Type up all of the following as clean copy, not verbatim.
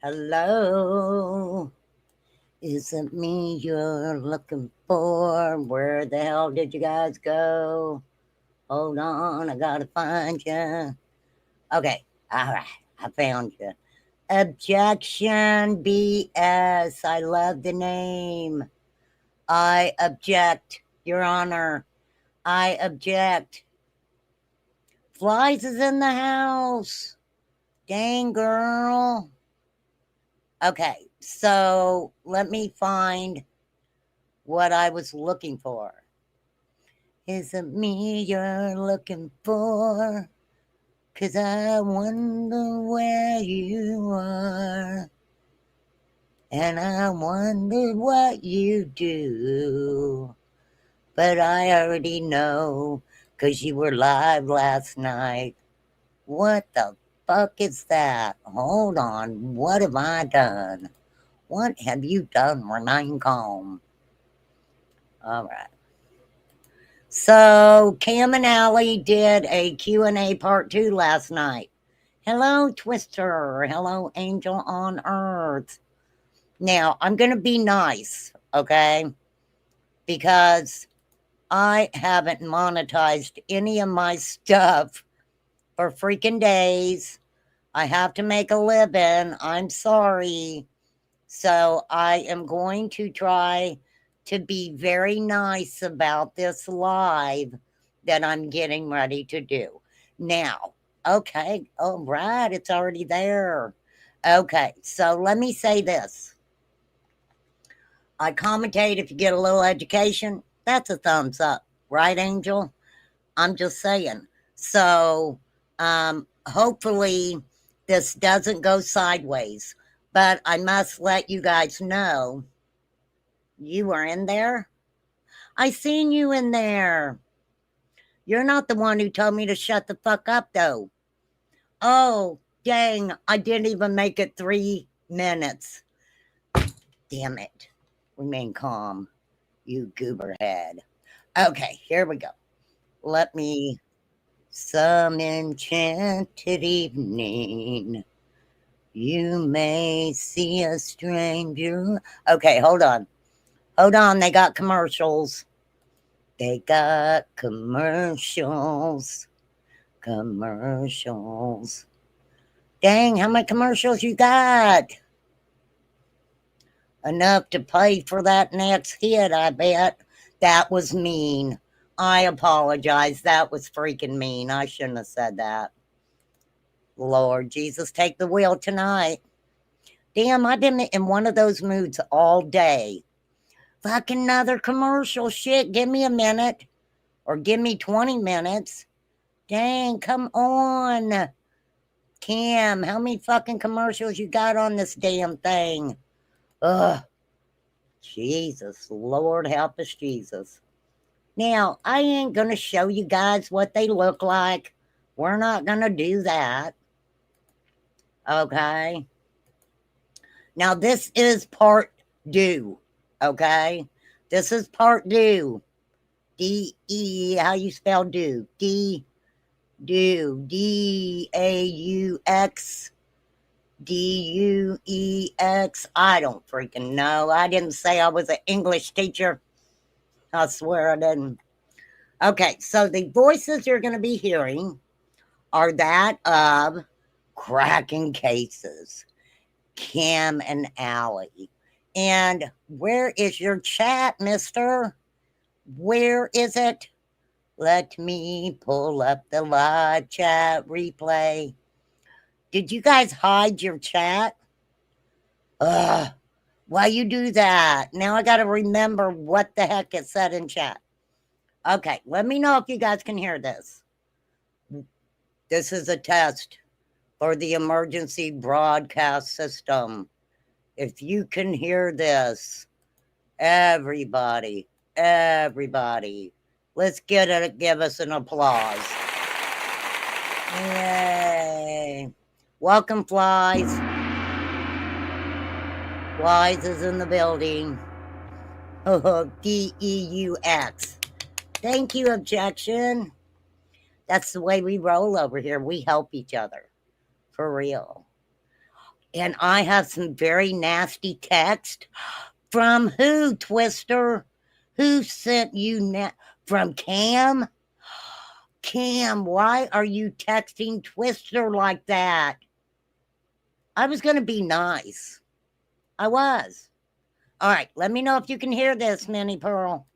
Hello, is it me you're looking for? Where the hell did you guys go? Hold on, I gotta find you. Okay, alright, I found you. Objection BS. I love the name. I object, Your Honor. I object. Flies is in the house. Dang, girl. Okay, so let me find what I was looking for. Is it me you're looking for? 'Cause I wonder where you are. And I wonder what you do. But I already know, 'cause you were live last night. What the fuck is that? Hold on, what have I done? What have you done, Remain Calm? All right. So Cam and Allie did a Q&A part 2 last night. Hello, Twister. Hello, Angel on Earth. Now, I'm going to be nice, okay? Because I haven't monetized any of my stuff for freaking days. I have to make a living. I'm sorry. So I am going to try to be very nice about this live that I'm getting ready to do. Now, okay, all right, it's already there. Okay, so let me say this. I commentate if you get a little education, that's a thumbs up, right, Angel? I'm just saying. So, hopefully, this doesn't go sideways. But I must let you guys know you were in there. I seen you in there. You're not the one who told me to shut the fuck up, though. Oh, dang, I didn't even make it 3 minutes. Damn it. Remain calm, you goober head. Okay, here we go. Let me. Some enchanted evening, you may see a stranger. Okay, hold on. Hold on, they got commercials. They got commercials. Commercials. Dang, how many commercials you got? Enough to pay for that next hit, I bet. That was mean. I apologize. That was freaking mean. I shouldn't have said that. Lord Jesus, take the wheel tonight. Damn, I've been in one of those moods all day. Fucking another commercial. Shit, give me a minute. Or give me 20 minutes. Dang, come on. Cam, how many fucking commercials you got on this damn thing? Ugh. Jesus, Lord help us, Jesus. Now, I ain't gonna show you guys what they look like. We're not gonna do that. Okay? Now, this is part due. Okay? This is part due. D-E, how you spell due? D-A-U-X. D-U-E-X. I don't freaking know. I didn't say I was an English teacher. I swear I didn't. Okay, so the voices you're going to be hearing are that of cracking cases, Cam and Allie. And where is your chat, mister? Where is it? Let me pull up the live chat replay. Did you guys hide your chat? Ugh. Why you do that? Now I got to remember what the heck it said in chat. Okay, let me know if you guys can hear this. This is a test for the emergency broadcast system. If you can hear this, everybody, let's give us an applause. Yay. Welcome, Flies. Flies is in the building. D-E-U-X. Thank you, Objection. That's the way we roll over here. We help each other. For real. And I have some very nasty text. From who, Twister? Who sent you from Cam? Cam, why are you texting Twister like that? I was going to be nice. I was. All right, let me know if you can hear this, Minnie Pearl.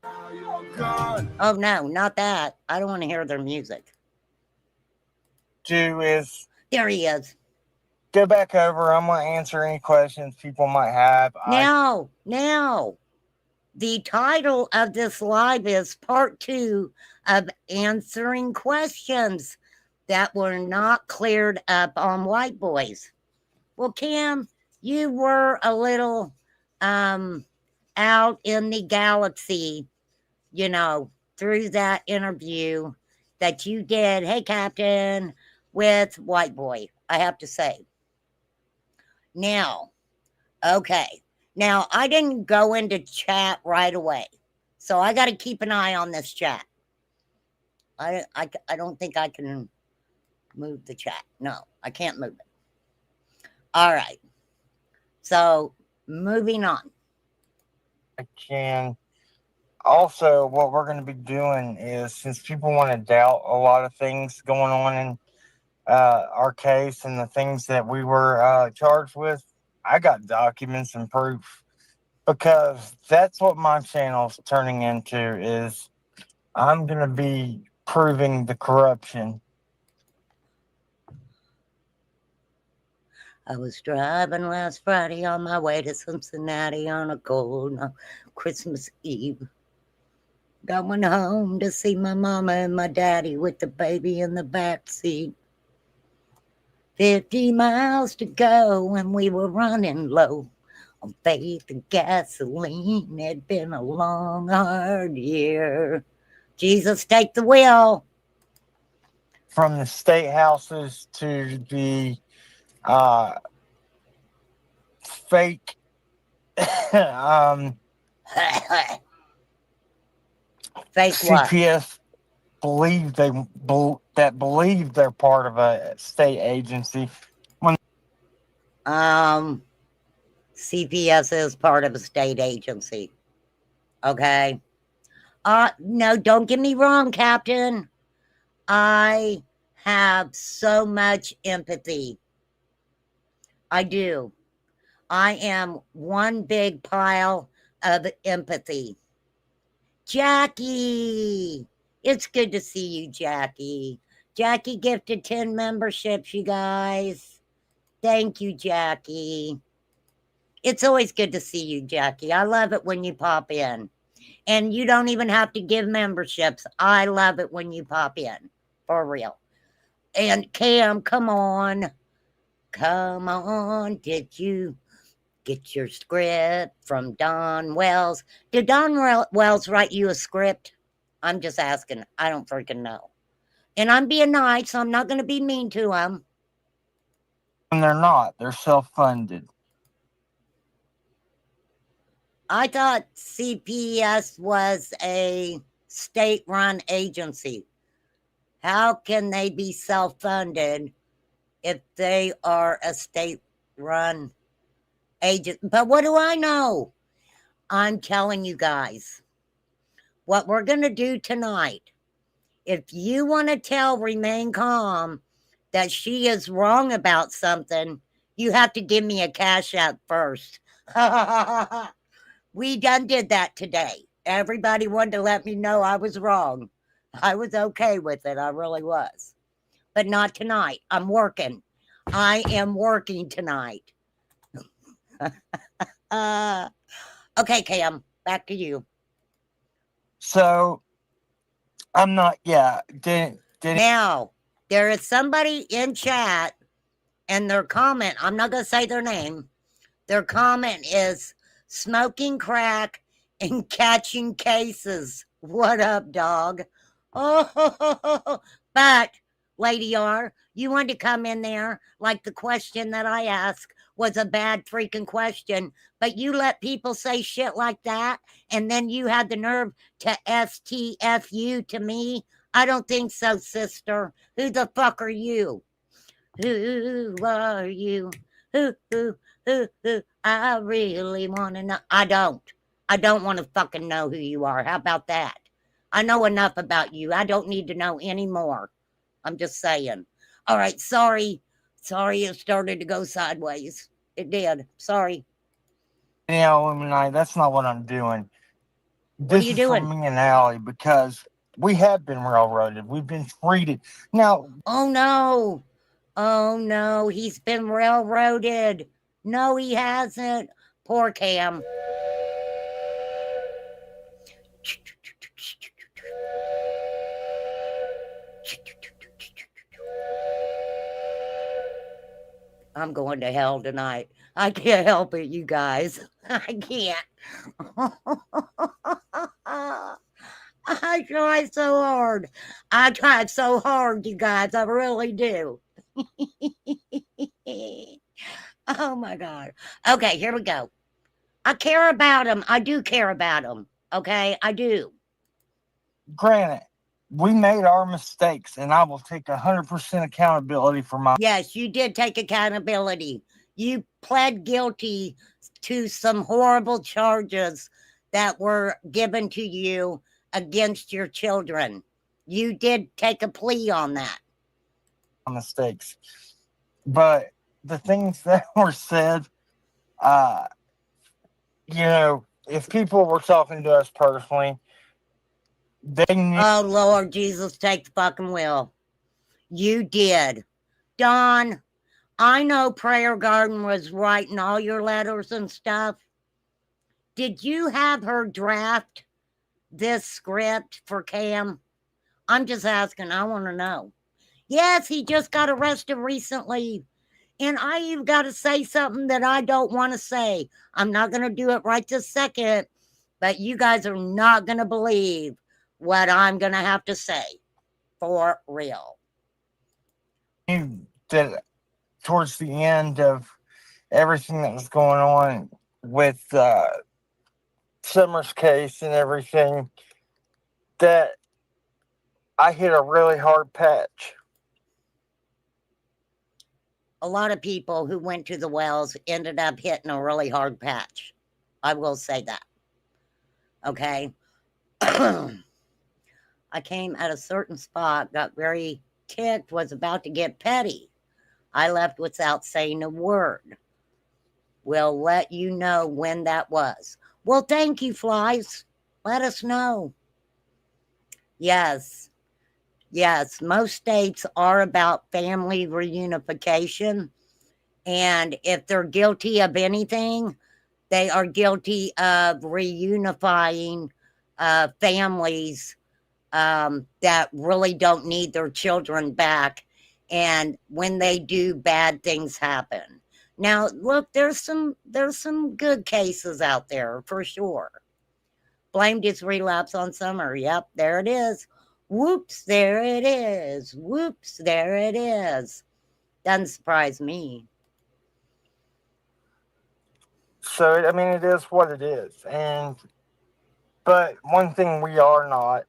Oh, no, not that. I don't want to hear their music. There he is. Go back over. I'm going to answer any questions people might have. Now, the title of this live is part 2 of answering questions that were not cleared up on White Boys. Well, Cam, you were a little out in the galaxy, you know, through that interview that you did, hey, Captain, with White Boy, I have to say. Now, okay. Now, I didn't go into chat right away, so I got to keep an eye on this chat. I don't think I can move the chat. No, I can't move it. All right. So, moving on. I can. Also, what we're going to be doing is, since people want to doubt a lot of things going on in our case and the things that we were charged with, I got documents and proof, because that's what my channel's turning into. Is I'm going to be proving the corruption. I was driving last Friday on my way to Cincinnati on a cold Christmas Eve. Going home to see my mama and my daddy with the baby in the back seat. 50 miles to go and we were running low on faith and gasoline. It'd been a long, hard year. Jesus, take the wheel. From the state houses to the fake fake CPS believe they're part of a state agency. CPS is part of a state agency. Okay. No, don't get me wrong, Captain. I have so much empathy. I do. I am one big pile of empathy. Jackie! It's good to see you, Jackie. Jackie gifted 10 memberships, you guys. Thank you, Jackie. It's always good to see you, Jackie. I love it when you pop in. And you don't even have to give memberships. I love it when you pop in. For real. And Cam, come on. Come on. Did you get your script from Don Wells? Did Don Wells write you a script? I'm just asking. I don't freaking know. And I'm being nice, so I'm not going to be mean to them. And they're not. They're self-funded. I thought CPS was a state-run agency. How can they be self-funded if they are a state-run agent? But what do I know? I'm telling you guys, what we're going to do tonight, if you want to tell Remain Calm that she is wrong about something, you have to give me a cash app first. We done did that today. Everybody wanted to let me know I was wrong. I was okay with it. I really was. But not tonight. I'm working. I am working tonight. Okay, Cam, back to you. So, I'm not, Now, there is somebody in chat, and their comment, I'm not going to say their name, their comment is smoking crack and catching cases. What up, dog? Oh, but, Lady R, you wanted to come in there like the question that I asked was a bad freaking question, but you let people say shit like that, and then you had the nerve to STFU to me? I don't think so, sister. Who the fuck are you? Who are you? I really want to know. I don't. I don't want to fucking know who you are. How about that? I know enough about you. I don't need to know any more. I'm just saying. All right, sorry. Sorry it started to go sideways. It did. Sorry. Yeah, Illuminati, that's not what I'm doing. What are This you is for doing? me and Allie because we have been railroaded. We've been treated. Now, Oh no. Oh no, he's been railroaded. No, he hasn't. Poor Cam. I'm going to hell tonight. I can't help it, you guys. I can't. I try so hard. I tried so hard, you guys. I really do. Oh my God. Okay, here we go. I care about him. I do care about him. Okay, I do. granted, we made our mistakes, and I will take 100% accountability for my. Yes, you did take accountability. You pled guilty to some horrible charges that were given to you against your children. You did take a plea on that. Mistakes. But the things that were said, uh, if people were talking to us personally, they knew. Oh, Lord Jesus, take the fucking wheel. You did. Don, I know Prayer Garden was writing all your letters and stuff. Did you have her draft this script for Cam? I'm just asking. I want to know. Yes, he just got arrested recently. And I've got to say something that I don't want to say. I'm not going to do it right this second, but you guys are not going to believe what I'm going to have to say. For real. That towards the end of everything that was going on with Summer's case and everything, that I hit a really hard patch. A lot of people who went to the wells ended up hitting a really hard patch. I will say that. Okay. I came at a certain spot, got very ticked, was about to get petty. I left without saying a word. We'll let you know when that was. Well, thank you, Flies. Let us know. Yes. Yes, most states are about family reunification. And if they're guilty of anything, they are guilty of reunifying families that really don't need their children back. And when they do, bad things happen. Now, look, there's some good cases out there for sure. Blamed his relapse on Summer. Yep, there it is. Whoops, there it is. Whoops, there it is. Doesn't surprise me. So, I mean, it is what it is. But one thing we are not,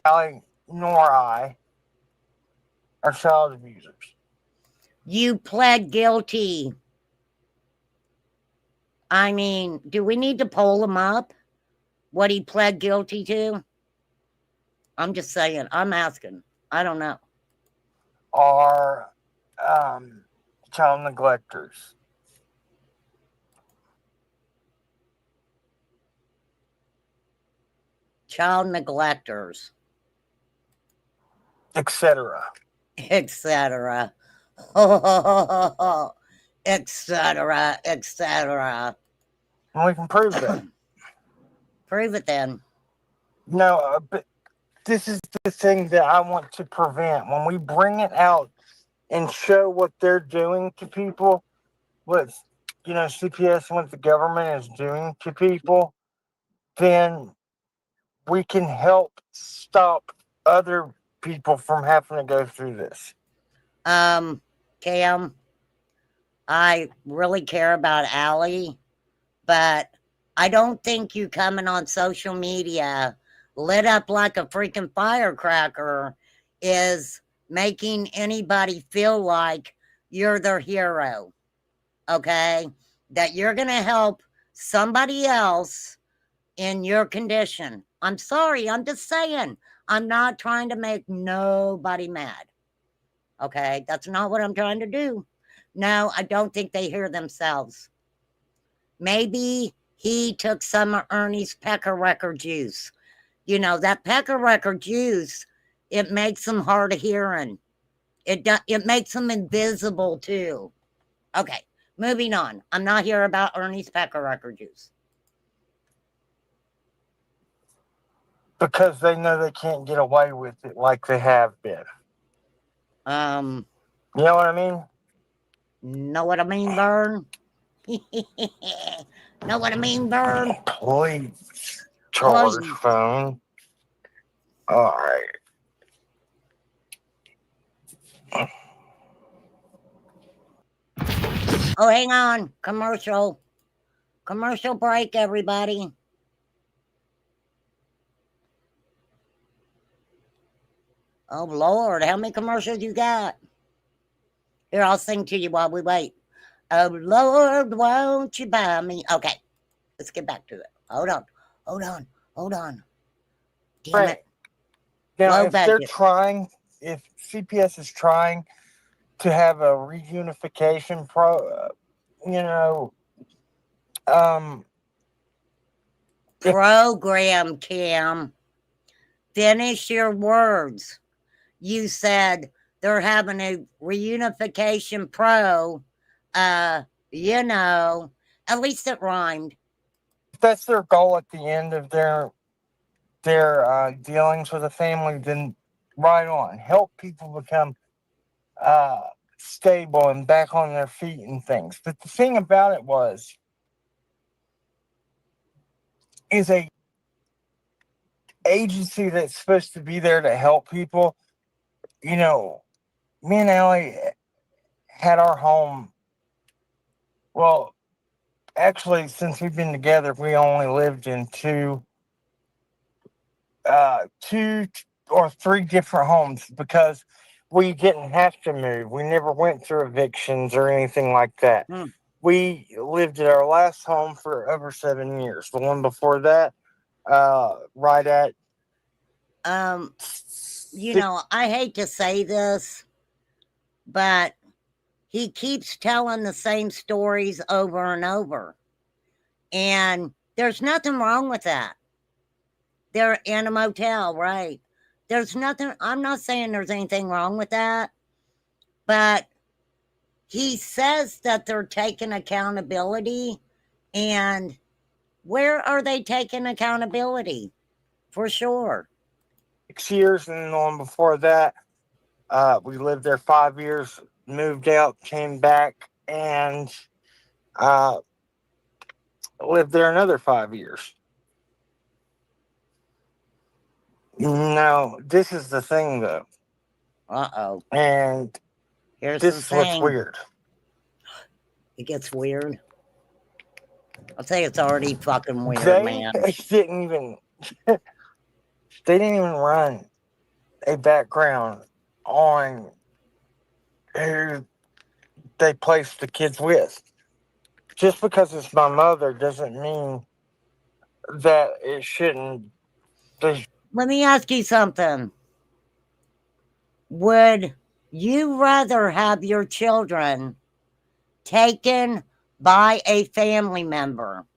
Allie nor I, are child abusers. You pled guilty. I mean, do we need to poll him up? What he pled guilty to? I'm just saying. I'm asking. I don't know. Are child neglectors. Child neglectors. Etc. Etc. Etc. Etc. And we can prove that. Prove it then. No, but this is the thing that I want to prevent. When we bring it out and show what they're doing to people, what CPS and what the government is doing to people, then we can help stop other people from having to go through this. Cam, I really care about Allie, but I don't think you coming on social media lit up like a freaking firecracker is making anybody feel like you're their hero, okay? That you're going to help somebody else in your condition. I'm sorry, I'm just saying. I'm not trying to make nobody mad, okay? That's not what I'm trying to do. No, I don't think they hear themselves. Maybe he took some of Ernie's pecker record juice. You know, that pecker record juice, it makes them hard of hearing. It makes them invisible too. Okay, moving on. I'm not here about Ernie's pecker record juice. Because they know they can't get away with it like they have been. You know what I mean? Know what I mean, Vern? Know what I mean, Vern? Please charge Please. phone. All right. Oh, hang on. Commercial. Commercial break, everybody. Oh, Lord. How many commercials you got? Here, I'll sing to you while we wait. Oh, Lord, won't you buy me? Okay, let's get back to it. Hold on. Hold on. Hold on. Damn Right. it. Now, Low if they're budget. trying, if CPS is trying to have a reunification Program, Cam. Finish your words. You said they're having a reunification you know, at least it rhymed. if that's their goal at the end of their dealings with a family, then right on. Help people become stable and back on their feet and things. But the thing about it is a agency that's supposed to be there to help people. You know, me and Allie had our home. Well, actually, since we've been together, we only lived in two or three different homes because we didn't have to move. We never went through evictions or anything like that. We lived at our last home for over 7 years. The one before that, right at you know, I hate to say this, but he keeps telling the same stories over and over. And there's nothing wrong with that. They're in a motel, right? There's nothing, I'm not saying there's anything wrong with that, but he says that they're taking accountability. And where are they taking accountability? For sure. 6 years, and the one before that, we lived there 5 years, moved out, came back, and lived there another 5 years. No, this is the thing, though. Uh-oh. And here's this is what's weird. It gets weird. I'll say it's already fucking weird, man. They didn't even run a background on who they placed the kids with. Just because it's my mother doesn't mean that it shouldn't. Let me ask you something. Would you rather have your children taken by a family member?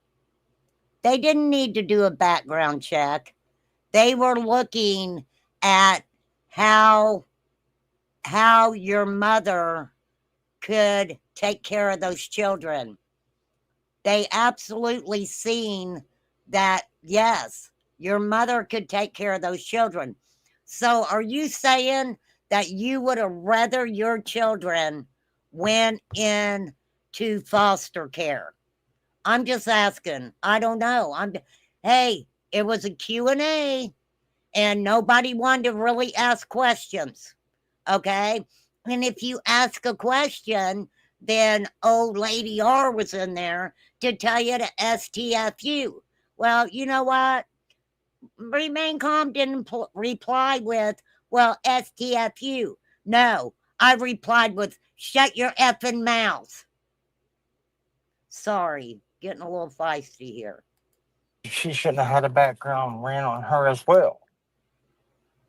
They didn't need to do a background check. They were looking at how your mother could take care of those children. They absolutely seen that, yes, your mother could take care of those children. So are you saying that you would have rather your children went into foster care? I'm just asking. I don't know. Hey, it was a Q&A and nobody wanted to really ask questions. Okay? And if you ask a question, then old lady R was in there to tell you to STFU. Well, you know what? Remain Calm didn't reply with, well, STFU. No, I replied with, shut your effing mouth. Sorry, getting a little feisty here. She shouldn't have had a background ran on her as well.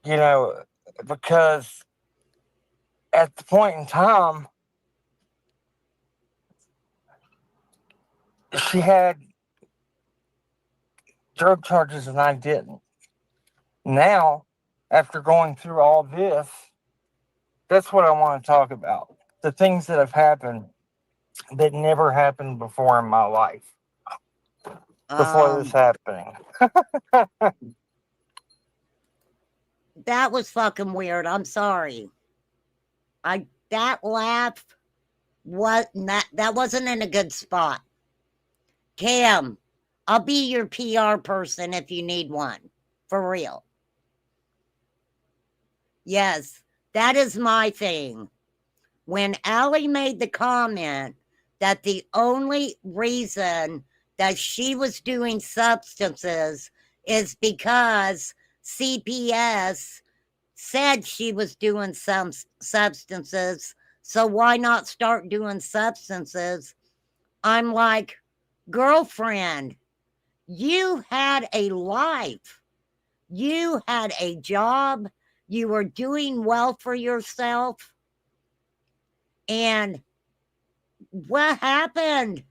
You know, because at the point in time, she had drug charges and I didn't. Now, after going through all this, that's what I want to talk about. The things that have happened that never happened before in my life. Before this happening. That was fucking weird. I'm sorry. That laugh that wasn't in a good spot. Cam, I'll be your PR person if you need one. For real. Yes, that is my thing. When Allie made the comment that the only reason that she was doing substances is because CPS said she was doing some substances, so why not start doing substances? I'm like, girlfriend, you had a life. You had a job. You were doing well for yourself. And what happened?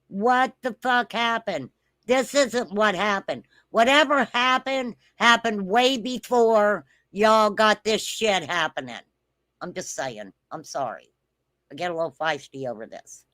What the fuck happened? This isn't what happened. Whatever happened, happened way before y'all got this shit happening. I'm just saying. I'm sorry. I get a little feisty over this.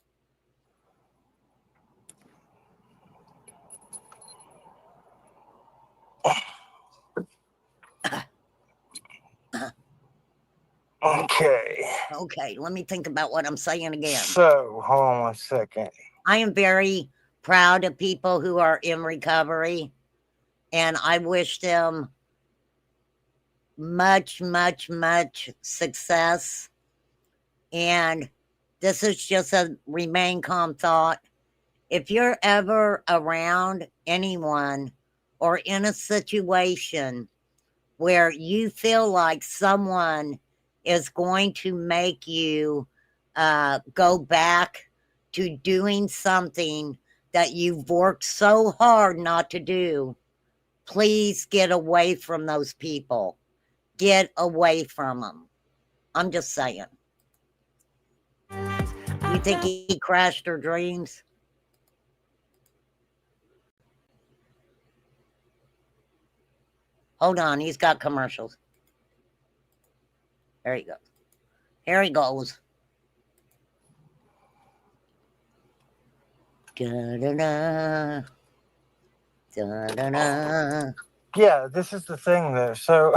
Okay. Okay, let me think about what I'm saying again. So, hold on 1 second. I am very proud of people who are in recovery, and I wish them much, much, much success. And this is just a remain calm thought. If you're ever around anyone or in a situation where you feel like someone is going to make you go back to doing something that you've worked so hard not to do, please get away from those people. Get away from them. I'm just saying. You think he crashed her dreams? Hold on, he's got commercials. There he goes. Here he goes. Da-da-da. Da-da-da. Yeah, this is the thing though. So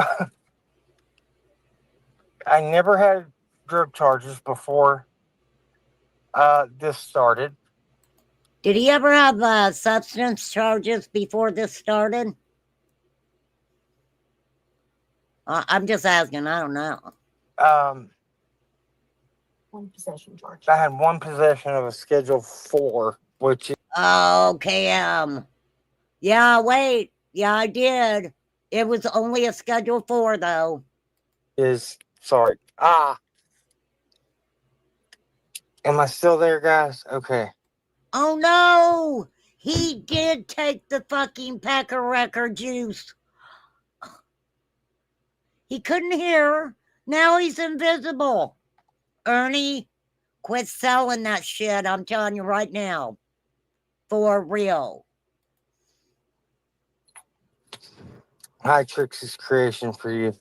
I never had drug charges before this started. Did he ever have substance charges before this started? I'm just asking. I don't know. One possession charge. I had one possession of a Schedule 4, which is... Okay. Yeah, wait. Yeah, I did. It was only a Schedule 4, though. Sorry. Am I still there, guys? Okay. Oh, no. He did take the fucking Pecker Wrecker juice. He couldn't hear. Now he's invisible. Ernie, quit selling that shit. I'm telling you right now. For real. Hi, Trixie's creation for you.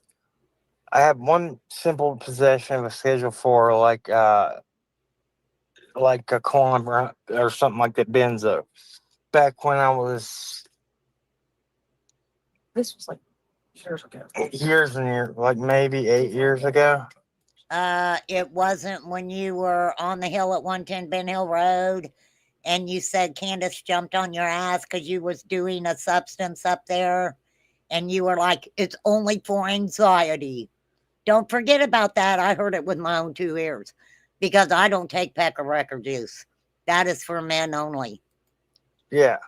I have one simple possession of a Schedule 4, like a Column or something like that, benzo. Back when I was... This was like years ago. Years and years, like maybe 8 years ago. It wasn't when you were on the hill at 110 Ben Hill Road and you said Candace jumped on your ass because you was doing a substance up there and you were like, it's only for anxiety. Don't forget about that. I heard it with my own 2 ears because I don't take Pecker Wrecker juice. That is for men only. Yeah.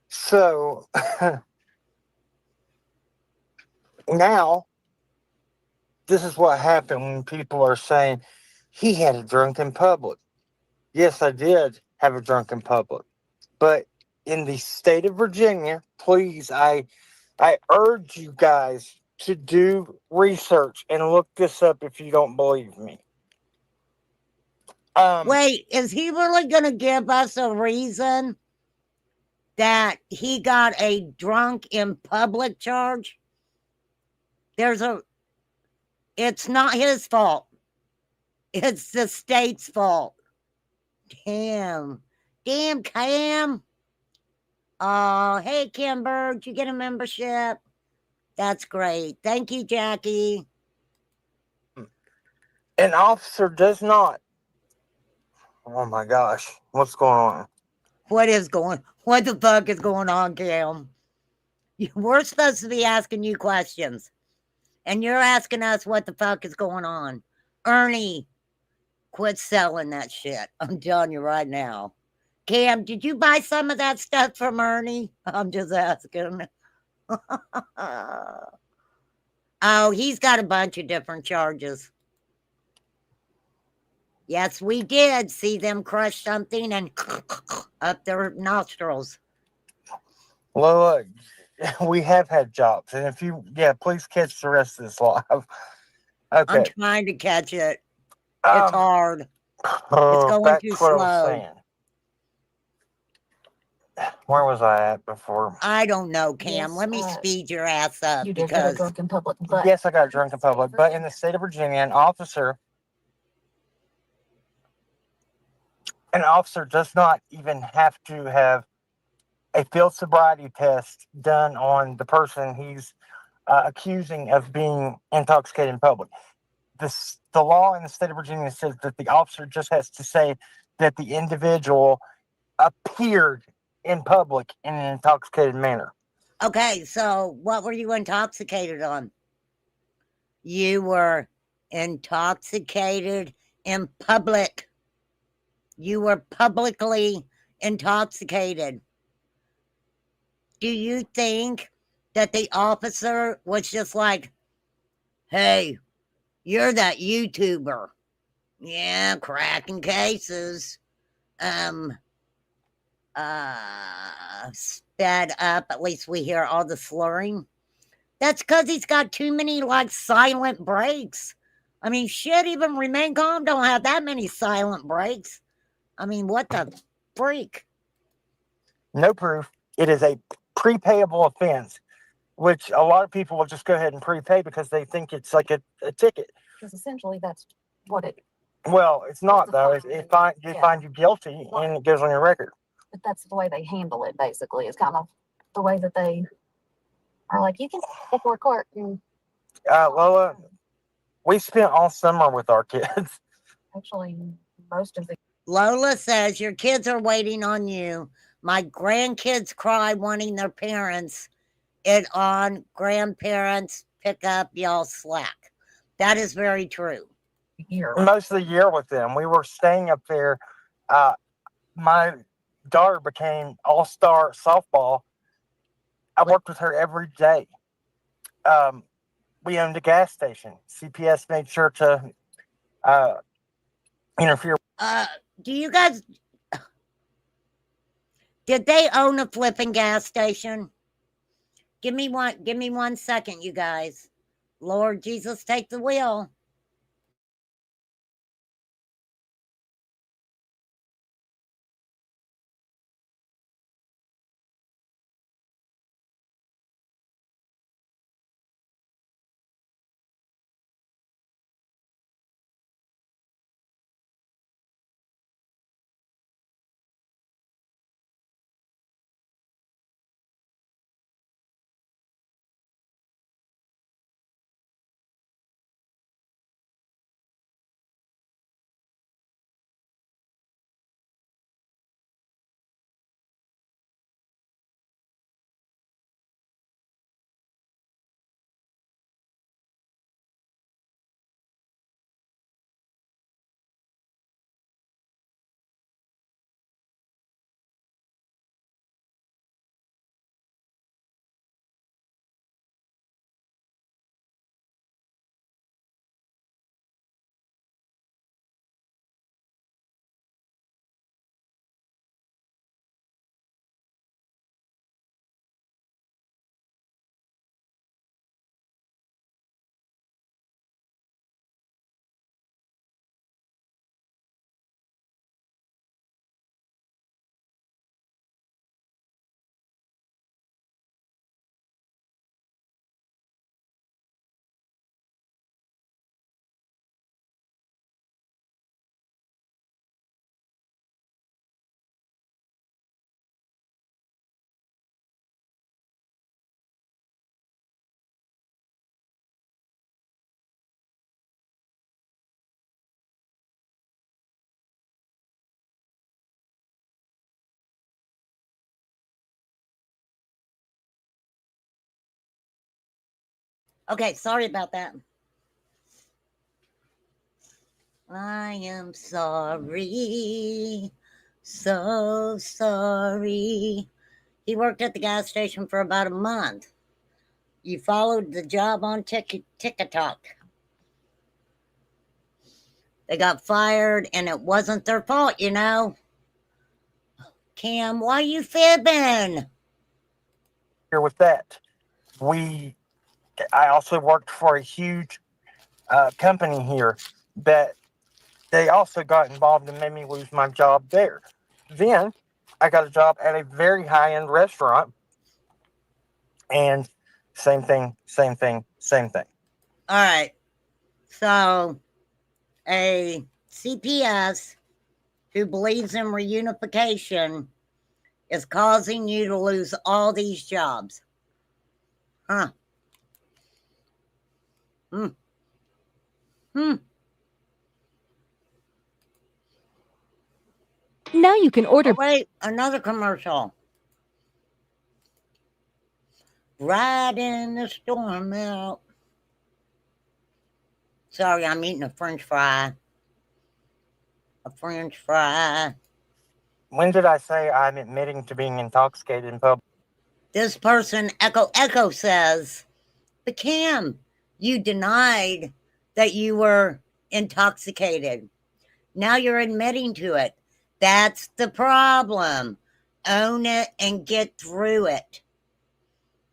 So now this is what happened when people are saying he had a drunk in public. Yes, I did have a drunk in public, but in the state of Virginia, please, I urge you guys to do research and look this up if you don't believe me. Wait, is he really going to give us a reason that he got a drunk in public charge? It's not his fault. It's the state's fault. Damn, Cam. Oh, hey, Kimber, did you get a membership? That's great. Thank you, Jackie. An officer does not. Oh my gosh, what's going on? What the fuck is going on, Cam? We're supposed to be asking you questions, and you're asking us what the fuck is going on. Ernie, quit selling that shit. I'm telling you right now. Cam, did you buy some of that stuff from Ernie? I'm just asking. Oh, he's got a bunch of different charges. Yes, we did see them crush something and up their nostrils. Lola, we have had jobs, and if you, please catch the rest of this live. Okay. I'm trying to catch it. It's hard. It's going back too to what I was slow. saying. Where was I at before? I don't know, Cam. Yes, Let me speed your ass up You did get a because drunk in public, but Yes, I got drunk in public, but in the state of Virginia, an officer does not even have to have a field sobriety test done on the person he's accusing of being intoxicated in public. The law in the state of Virginia says that the officer just has to say that the individual appeared in public in an intoxicated manner. okay, so what were you intoxicated on? You were intoxicated in public. You were publicly intoxicated. Do you think that the officer was just like, hey, you're that YouTuber? Yeah, cracking cases. Sped up. At least we hear all the slurring. That's because he's got too many like silent breaks. I mean, shit, even Remain Calm don't have that many silent breaks. I mean, what the freak? No proof. It is a prepayable offense, which a lot of people will just go ahead and prepay because they think it's like a ticket. because essentially that's what it. Well, it's not, It's a though. fine. They Yeah. find you guilty and it goes on your record. But that's the way they handle it. Basically, it's kind of the way that they are like, you can before court. And Lola, we spent all summer with our kids. actually, most of the Lola says, your kids are waiting on you. My grandkids cry wanting their parents. It on grandparents pick up y'all slack. That is very true. year. Most of the year with them. We were staying up there. My daughter became all-star softball. I worked with her every day. We owned a gas station. CPS made sure to interfere. Do you guys, did they own a flipping gas station? Give me 1 second, you guys. Lord Jesus, take the wheel. Okay, sorry about that. I am sorry. So sorry. He worked at the gas station for about a month. You followed the job on TikTok. They got fired and it wasn't their fault, you know. Cam, why you fibbing? Here with that, I also worked for a huge company here that they also got involved and made me lose my job there. Then I got a job at a very high-end restaurant, and same thing. All right. So, a CPS who believes in reunification is causing you to lose all these jobs. Huh. Hmm. Now you can order. Oh, wait, another commercial. Riding the storm out. Sorry, I'm eating a French fry. A French fry. When did I say I'm admitting to being intoxicated in public? This person, Echo says, but Cam, you denied that you were intoxicated. Now you're admitting to it. That's the problem. Own it and get through it.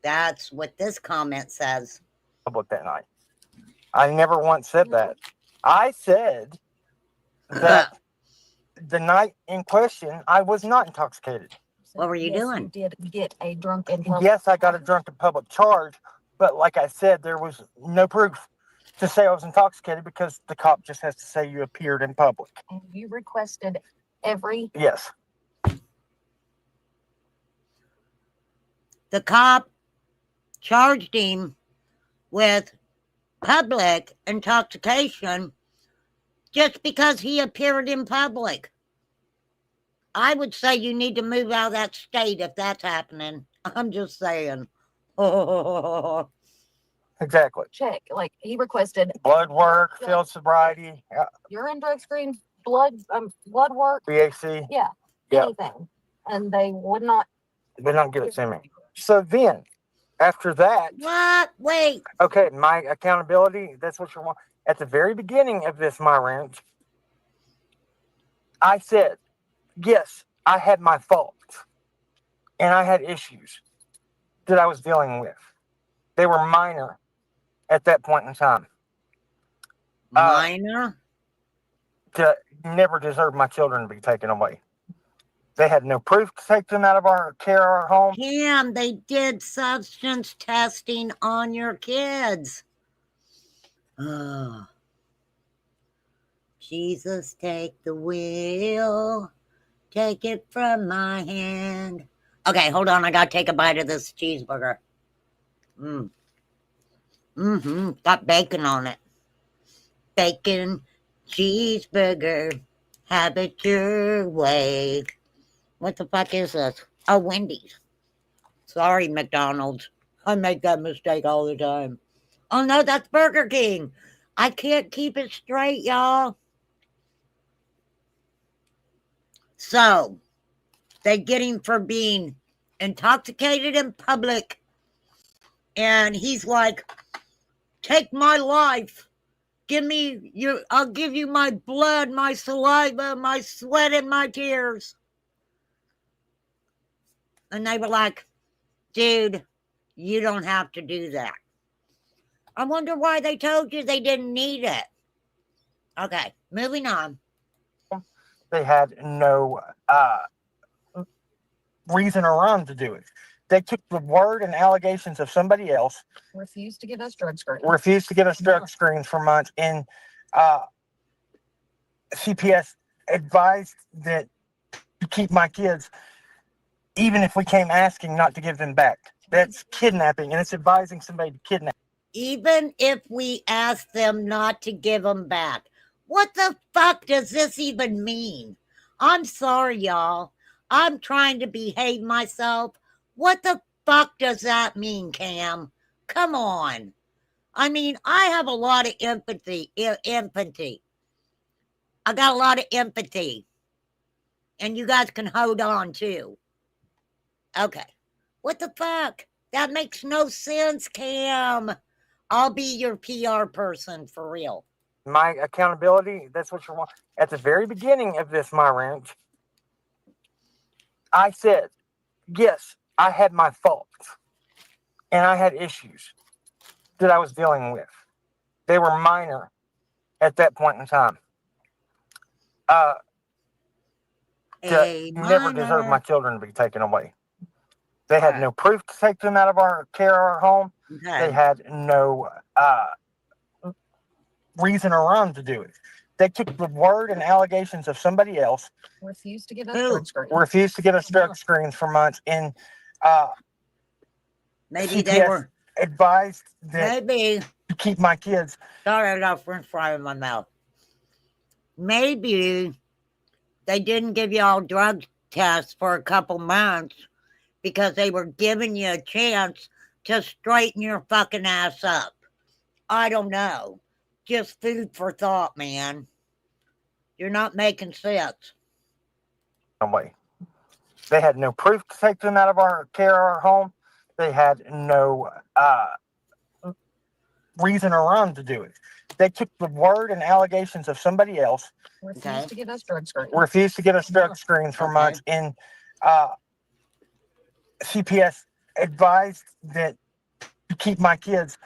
That's what this comment says. Public that night. I never once said that. I said that the night in question, I was not intoxicated. What were you doing? You did get a drunk in public. Yes, I got a drunk in public charge, but like I said, there was no proof to say I was intoxicated because the cop just has to say you appeared in public. And you requested every. Yes. The cop charged him with public intoxication just because he appeared in public. I would say you need to move out of that state if that's happening. I'm just saying. Exactly. Check. Like he requested Blood work, field sobriety, urine, drug screen, blood work. BAC. Yeah. Yeah. Anything. And they would not. They don't give it to me. So then, after that, What? Wait. okay, my accountability, that's what you want. At the very beginning of this, my rant, I said, yes, I had my faults. And I had issues that I was dealing with. They were minor at that point in time. Minor? To never deserve my children to be taken away. They had no proof to take them out of our care, our home. Cam, they did substance testing on your kids. Oh. Jesus, take the wheel. Take it from my hand. Okay, hold on. I gotta take a bite of this cheeseburger. Got bacon on it. Bacon, cheeseburger. Have it your way. What the fuck is this? Oh, Wendy's. Sorry, McDonald's. I make that mistake all the time. Oh, no, that's Burger King. I can't keep it straight, y'all. So, they get him for being intoxicated in public. And he's like, take my life. I'll give you my blood, my saliva, my sweat, and my tears. And they were like, dude, you don't have to do that. I wonder why they told you they didn't need it. Okay, moving on. They had no reason or rhyme to do it. They took the word and allegations of somebody else. Refused to give us drug screens. Refused to give us drug screens for months. And CPS advised that to keep my kids, even if we came asking not to give them back. That's kidnapping, and it's advising somebody to kidnap. Even if we ask them not to give them back. What the fuck does this even mean? I'm sorry, y'all. I'm trying to behave myself. What the fuck does that mean, Cam? Come on. I mean, I have a lot of empathy. Empathy. I got a lot of empathy. And you guys can hold on too. Okay. What the fuck? That makes no sense, Cam. I'll be your PR person for real. My accountability, that's what you want. At the very beginning of this, my rant, I said, yes, I had my faults and I had issues that I was dealing with. They were minor at that point in time. Never deserved my children to be taken away. They had no proof to take them out of our care or our home. Okay. They had no reason or rhyme to do it. They took the word and allegations of somebody else. Refused to give us drug screens. Refused to give us drug screens for months. And maybe CPS they were advised that maybe to keep my kids. Sorry, I got French fry in my mouth. Maybe they didn't give y'all drug tests for a couple months because they were giving you a chance to straighten your fucking ass up. I don't know. Just food for thought, man. You're not making sense. Away. They had no proof to take them out of our care or our home. They had no reason or rhyme to do it. They took the word and allegations of somebody else. Refused to give us drug screens. Refused to give us drug screens for months. And CPS advised that to keep my kids,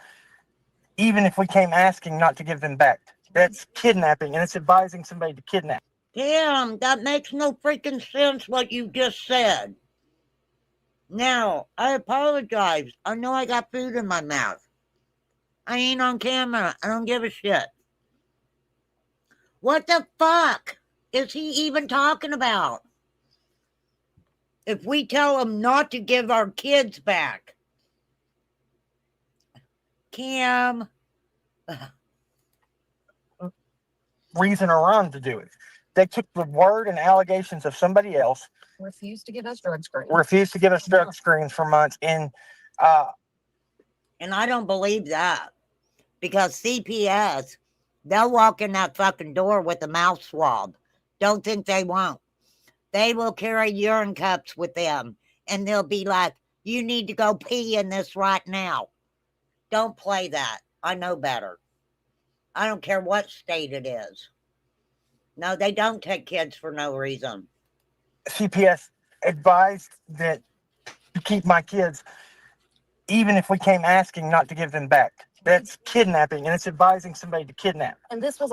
even if we came asking not to give them back. That's kidnapping, and it's advising somebody to kidnap. Damn, that makes no freaking sense what you just said. Now, I apologize. I know I got food in my mouth. I ain't on camera. I don't give a shit. What the fuck is he even talking about? If we tell him not to give our kids back. Cam. Reason or rhyme to do it. They took the word and allegations of somebody else. Refused to give us drug screens. Refused to give us drug screens for months. And I don't believe that. Because CPS, they'll walk in that fucking door with a mouth swab. Don't think they won't. They will carry urine cups with them. And they'll be like, you need to go pee in this right now. Don't play that. I know better. I don't care what state it is. No, they don't take kids for no reason. CPS advised that to keep my kids, even if we came asking not to give them back. That's kidnapping, and it's advising somebody to kidnap. And this was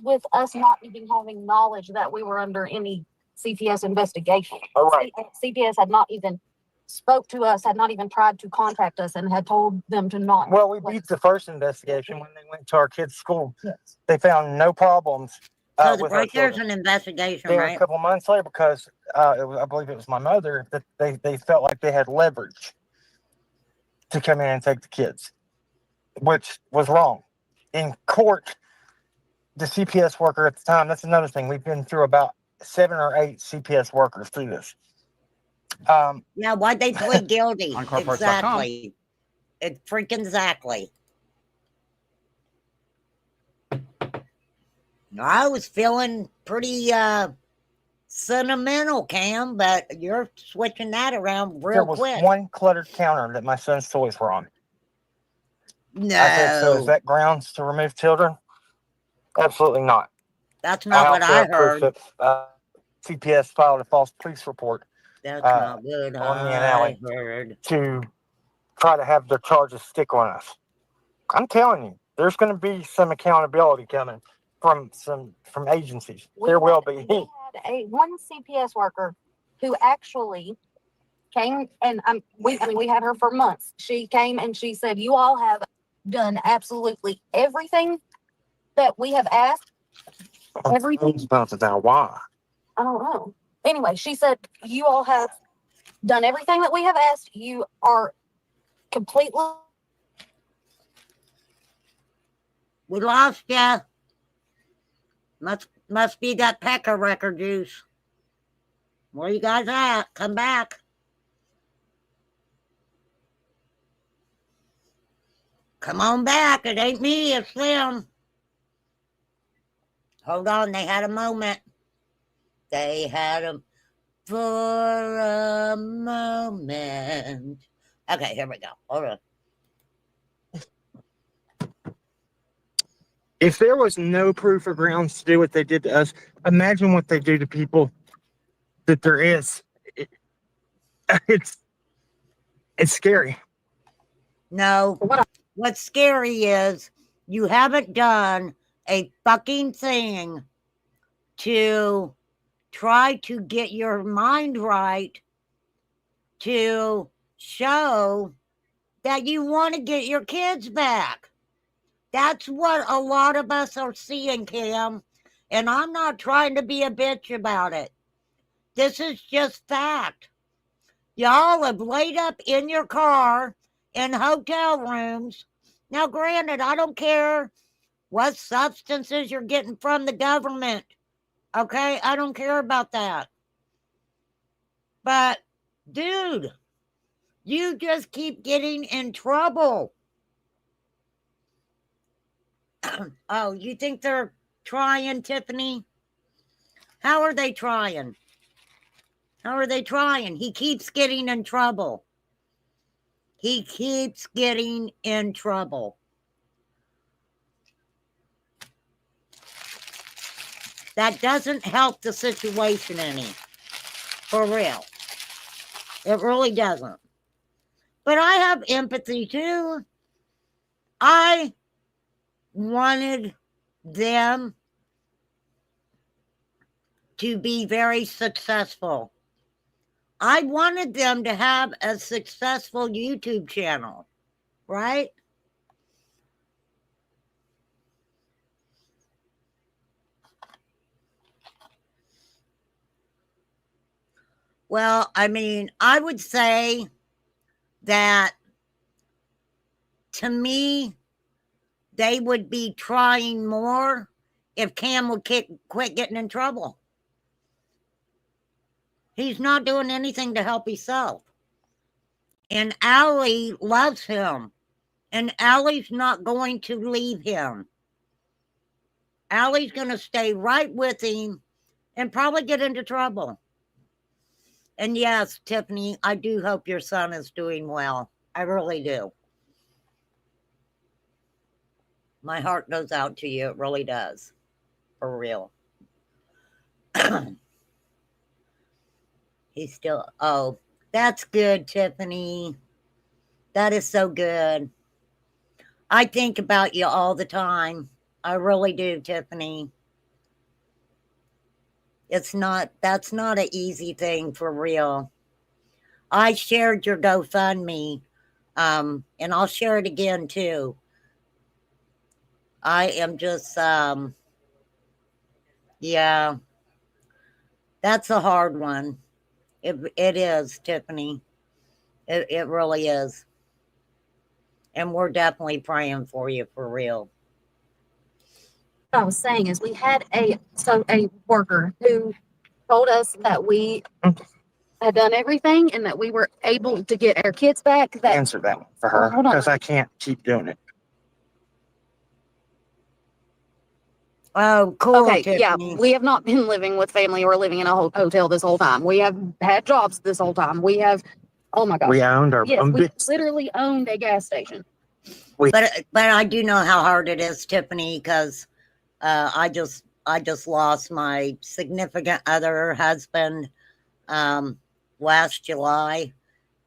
with us not even having knowledge that we were under any CPS investigation. All right. CPS had not even spoke to us, had not even tried to contact us, and had told them to not. Well, we beat the first investigation when they went to our kids' school. Yes. They found no problems. So with right our there's children. an investigation, Then right? a couple months later, because I believe it was my mother, that they felt like they had leverage to come in and take the kids, which was wrong. In court, the CPS worker at the time, that's another thing. We've been through about 7 or 8 CPS workers through this. Yeah, why'd they plead guilty? On corporates.com. Exactly. It's freaking exactly. I was feeling pretty sentimental, Cam, but you're switching that around real quick. There was one cluttered counter that my son's toys were on. No. I said, so is that grounds to remove children? Absolutely not. That's not what I heard. Proof that, CPS filed a false police report. That's not good. On me and Allie heard. to try to have their charges stick on us. I'm telling you, there's going to be some accountability coming from agencies. There will be. We had one CPS worker who actually came, and we had her for months. She came and she said, "You all have done absolutely everything that we have asked." Everything. About to die. Why? I don't know. Anyway, she said, "You all have done everything that we have asked. You are completely." We lost ya. Must be that pecker record juice. Where you guys at? Come back. Come on back. It ain't me, it's them. Hold on, they had a moment. They had a for a moment. Okay, here we go. Hold on. If there was no proof or grounds to do what they did to us, imagine what they do to people that there is. It's scary. No, what's scary is you haven't done a fucking thing to try to get your mind right to show that you want to get your kids back. That's what a lot of us are seeing, Cam. And I'm not trying to be a bitch about it. This is just fact. Y'all have laid up in your car in hotel rooms. Now, granted, I don't care what substances you're getting from the government. Okay? I don't care about that. But, dude, you just keep getting in trouble. Oh, you think they're trying, Tiffany? How are they trying? How are they trying? He keeps getting in trouble. He keeps getting in trouble. That doesn't help the situation any. For real. It really doesn't. But I have empathy too. I wanted them to be very successful. I wanted them to have a successful YouTube channel, right? Well, I mean, I would say that to me, they would be trying more if Cam would quit getting in trouble. He's not doing anything to help himself. And Allie loves him. And Allie's not going to leave him. Allie's going to stay right with him and probably get into trouble. And yes, Tiffany, I do hope your son is doing well. I really do. My heart goes out to you. It really does. For real. He's still, oh, that's good, Tiffany. That is so good. I think about you all the time. I really do, Tiffany. That's not an easy thing for real. I shared your GoFundMe, and I'll share it again too. I am just, yeah, that's a hard one. It is, Tiffany. It really is. And we're definitely praying for you, for real. What I was saying is we had a worker who told us that we had done everything and that we were able to get our kids back. That Answer that one for her, hold on. because I can't keep doing it. Oh, cool, Okay, Tiffany. yeah, we have not been living with family or living in a hotel this whole time. We have had jobs this whole time. We have, oh my gosh. We owned our Yes, own we business. literally owned a gas station. But I do know how hard it is, Tiffany, because I just lost my significant other husband last July,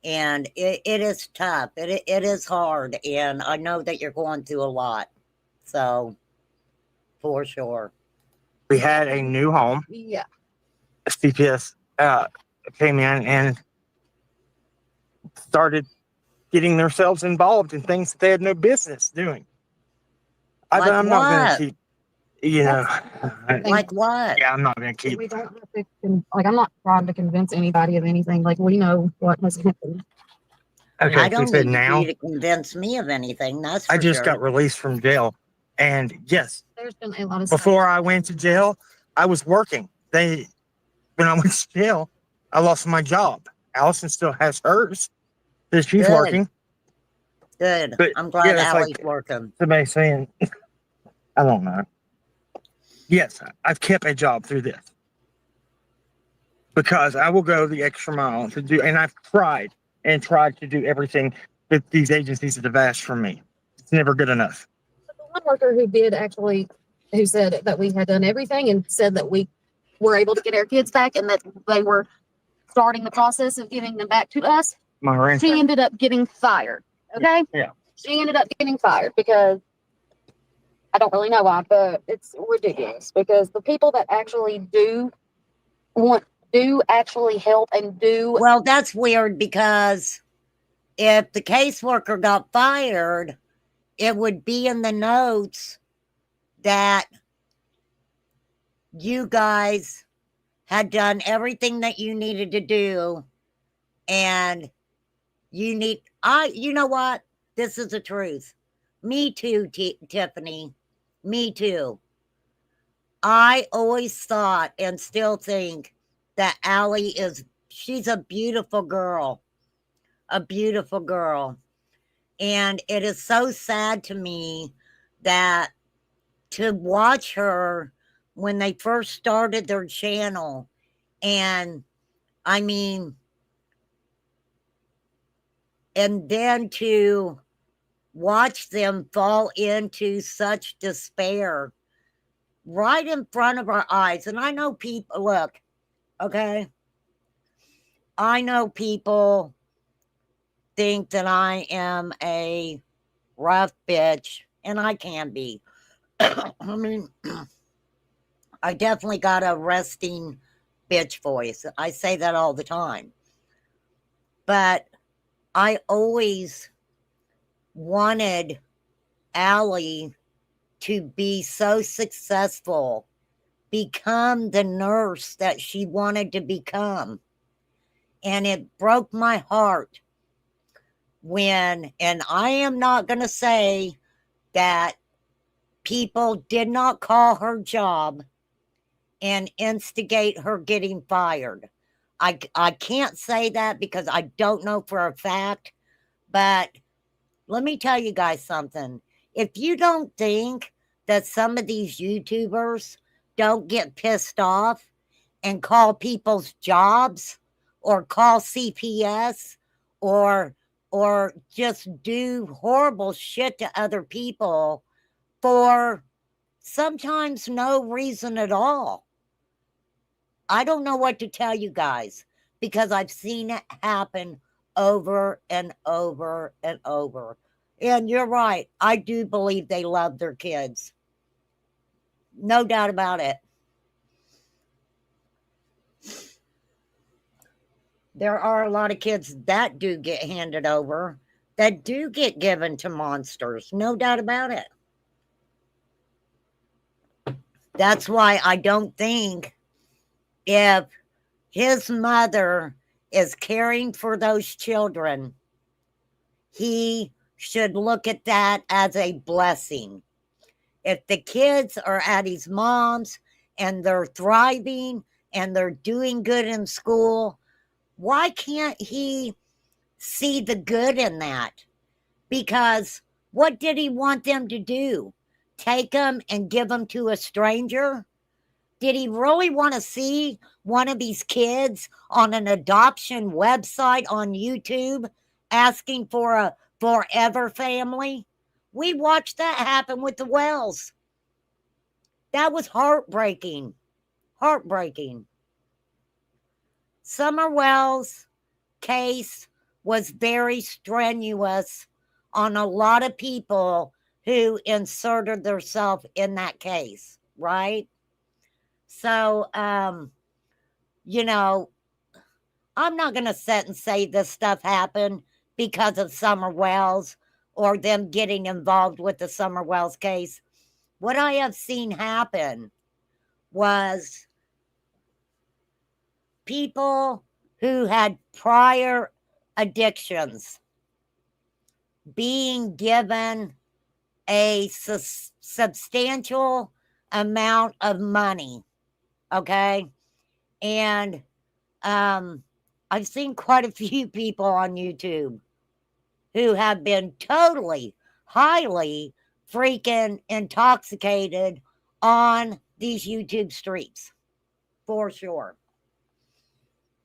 and it is tough. It is hard, and I know that you're going through a lot. So, for sure. We had a new home. Yeah. CPS came in and started getting themselves involved in things that they had no business doing. Like I'm not going to what? keep, you know. Like what? Yeah, I'm not going to keep. We don't have to, like, I'm not trying to convince anybody of anything. Like, we know what has happened. Okay, I she don't said need now. you to convince me of anything. That's for I just sure. got released from jail. And yes, There's been a lot of stuff. before I went to jail, I was working. When I went to jail, I lost my job. Allison still has hers. She's Good. working. Good. But I'm glad yeah, that's Allie's like working. somebody saying, I don't know. Yes, I've kept a job through this because I will go the extra mile to do, and I've tried to do everything that these agencies have asked from me. It's never good enough. But the one worker who did actually, who said that we had done everything and said that we were able to get our kids back and that they were starting the process of giving them back to us, My ranch. she ended up getting fired. Okay? Yeah. She ended up getting fired because I don't really know why, but it's ridiculous because the people that actually do actually help and do. Well, that's weird because if the caseworker got fired, it would be in the notes that you guys had done everything that you needed to do, and you know what? This is the truth. Me too, Tiffany. Me too. I always thought and still think that Allie she's a beautiful girl. A beautiful girl. And it is so sad to me that to watch her when they first started their channel, and I mean, and then to watch them fall into such despair right in front of our eyes. And I know people, look, okay, I know people think that I am a rough bitch, and I can be. I mean, I definitely got a resting bitch voice. I say that all the time. But I always wanted Allie to be so successful, become the nurse that she wanted to become. And it broke my heart when, and I am not going to say that people did not call her job and instigate her getting fired. I can't say that because I don't know for a fact, but let me tell you guys something. If you don't think that some of these YouTubers don't get pissed off and call people's jobs or call CPS or just do horrible shit to other people for sometimes no reason at all, I don't know what to tell you guys because I've seen it happen over and over and over. And you're right. I do believe they love their kids. No doubt about it. There are a lot of kids that do get handed over, that do get given to monsters. No doubt about it. That's why I don't think if his mother is caring for those children, he should look at that as a blessing. If the kids are at his mom's and they're thriving and they're doing good in school, why can't he see the good in that? Because what did he want them to do? Take them and give them to a stranger? Did he really want to see one of these kids on an adoption website on YouTube asking for a forever family? We watched that happen with the Wells. That was heartbreaking. Heartbreaking. Summer Wells' case was very strenuous on a lot of people who inserted themselves in that case, right? So, you know, I'm not going to sit and say this stuff happened because of Summer Wells or them getting involved with the Summer Wells case. What I have seen happen was people who had prior addictions being given a substantial amount of money, okay? And I've seen quite a few people on YouTube who have been totally, highly freaking intoxicated on these YouTube streets. For sure.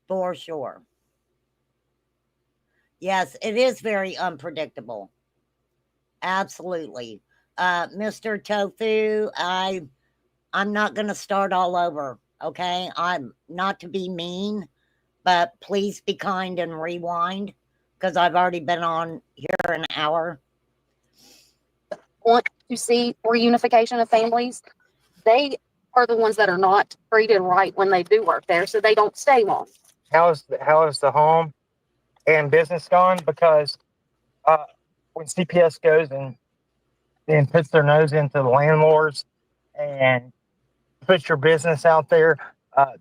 For sure. Yes, it is very unpredictable. Absolutely. Mr. Tofu, I'm not going to start all over, okay? I'm not to be mean, but please be kind and rewind because I've already been on here an hour. Want to see reunification of families, they are the ones that are not treated right when they do work there, so they don't stay long. How is the home and business gone? Because when CPS goes and puts their nose into the landlords and puts your business out there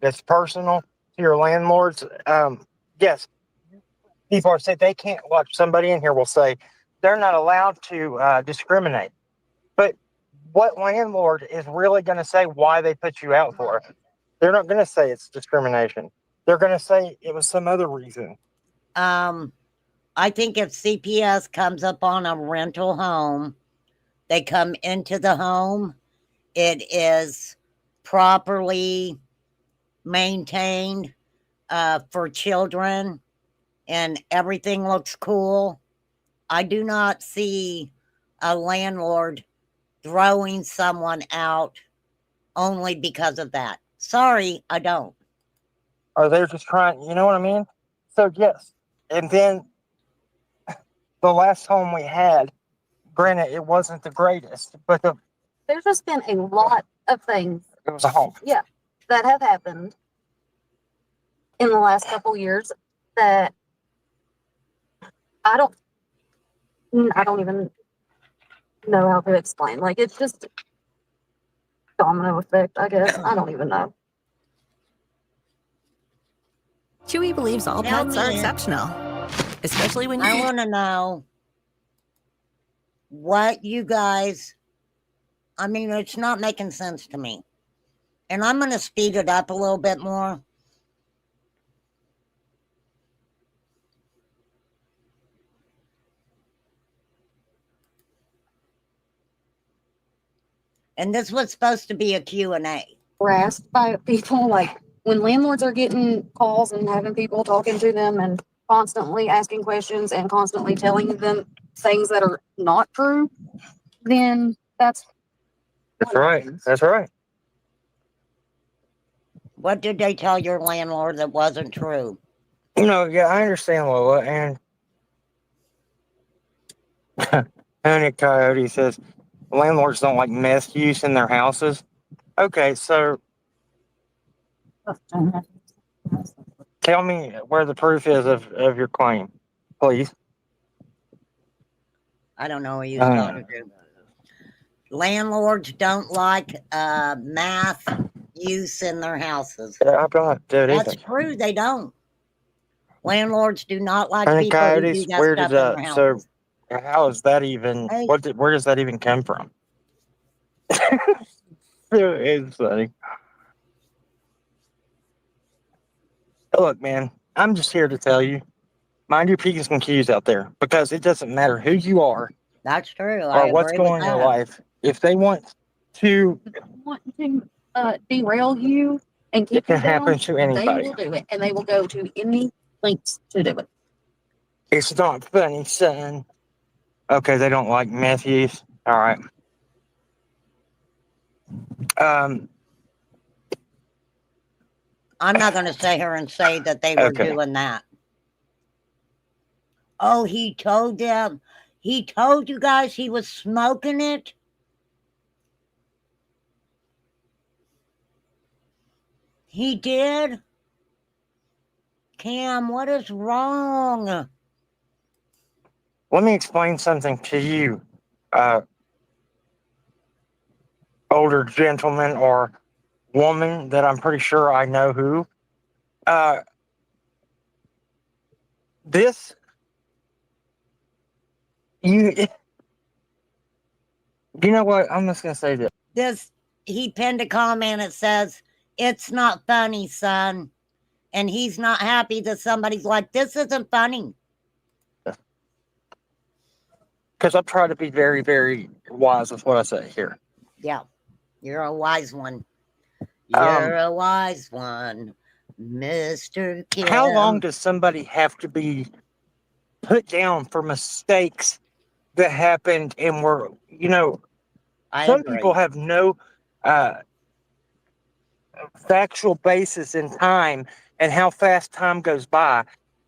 that's personal to your landlords, yes, people are saying they can't watch. Somebody in here will say they're not allowed to discriminate. But what landlord is really going to say why they put you out for? They're not going to say it's discrimination. They're going to say it was some other reason. I think if CPS comes up on a rental home, they come into the home, it is properly maintained for children, and everything looks cool. I do not see a landlord throwing someone out only because of that. Sorry, I don't. Or they're just trying, you know what I mean? So, yes. And then the last home we had, granted, it wasn't the greatest, but There's just been a lot of things, it was a home. yeah, that have happened in the last couple years that I don't even know how to explain. Like, it's just domino effect, I guess. I don't even know. Chewy believes all Tell pets are me. exceptional, especially when I you want to know what you guys, I mean, it's not making sense to me. And I'm going to speed it up a little bit more. And this was supposed to be a Q&A. Harassed by people, like when landlords are getting calls and having people talking to them and constantly asking questions and constantly telling them things that are not true, then that's right. That's right. What did they tell your landlord that wasn't true? Yeah, I understand, Lola. And Honey Coyote says landlords don't like meth use in their houses. Okay, so tell me where the proof is of your claim, please. I don't know who you're talking to. Landlords don't like math use in their houses. I don't do it That's either. true, they don't. Landlords do not like Honey people who do Coyotes, that where stuff did in their houses. so how is that even? Hey. Where does that even come from? It's funny. Look, man, I'm just here to tell you, mind your P's and Q's out there, because it doesn't matter who you are That's true. I or what's agree with going on in your that. life. If they want to, derail you and it keep can you down, happen to they anybody. will do it, and they will go to any lengths to do it. It's not funny, son. Okay, they don't like meth use. All right. I'm not going to sit here and say that they were Okay. doing that. Oh, he told them. He told you guys he was smoking it? He did? Cam, what is wrong? Let me explain something to you, older gentleman or woman that I'm pretty sure I know who. This, you know what? I'm just going to say this. He pinned a comment that says, "It's not funny, son." And he's not happy that somebody's like, "This isn't funny." because I'm trying to be very, very wise with what I say here. Yeah, you're a wise one. Um, You're a wise one, Mr. How long Kim. does somebody have to be put down for mistakes that happened and were, I some people agree. have no uh, factual basis in time and how fast time goes by.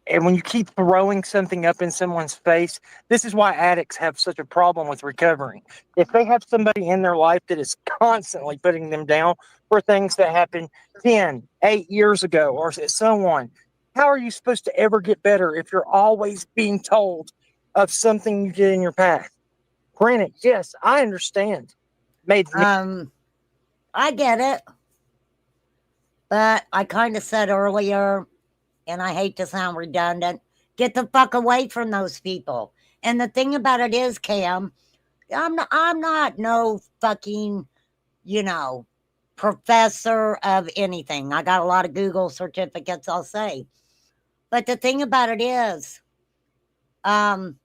And when you keep throwing something up in someone's face, this is why addicts have such a problem with recovering. If they have somebody in their life that is constantly putting them down for things that happened 10, 8 years ago, or so on, how are you supposed to ever get better if you're always being told of something you did in your past? Granted, yes, I understand. Made me. I get it, but I kind of said earlier, and I hate to sound redundant, get the fuck away from those people. And the thing about it is, Cam, I'm not no fucking, you know, professor of anything. I got a lot of Google certificates, I'll say. But the thing about it is, um,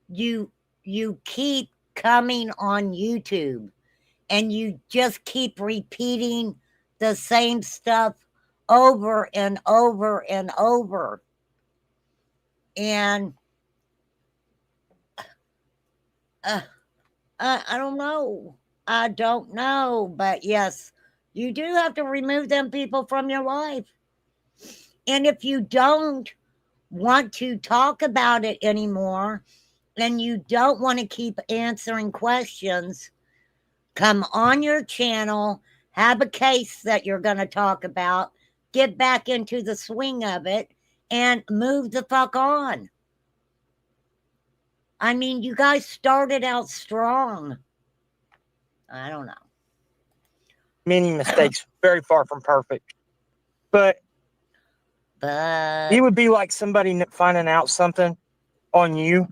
you you keep coming on YouTube and you just keep repeating the same stuff over and over and over. And uh, I don't know. I don't know. But yes, you do have to remove them people from your life. And if you don't want to talk about it anymore and you don't want to keep answering questions, come on your channel, have a case that you're going to talk about, get back into the swing of it, and move the fuck on. I mean, you guys started out strong. I don't know. Many mistakes, very far from perfect. But But it would be like somebody finding out something on you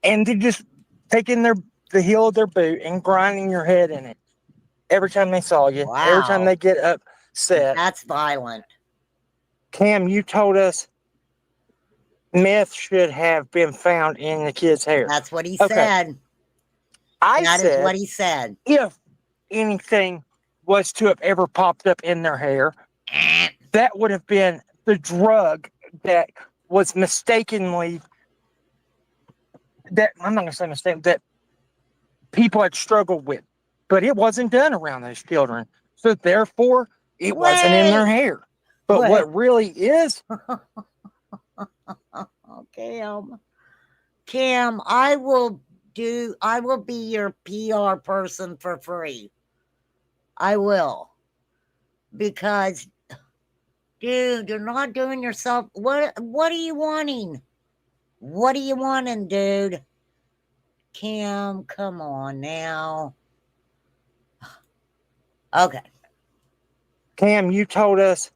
and they just taking the heel of their boot and grinding your head in it every time they saw you, every time wow, they get upset. that's violent. Cam, you told us meth should have been found in the kid's hair. That's what he Okay. said. I That is what said he said. if anything was to have ever popped up in their hair, that would have been the drug that was mistakenly that I'm not gonna say mistake that people had struggled with, but it wasn't done around those children. So therefore, it wasn't in their Wait, hair. But wait. what really is, Okay, Cam, I will be your PR person for free. I will. Because dude, you're not doing yourself what are you wanting? What are you wanting, dude? Cam, come on now. Okay. Cam, you told us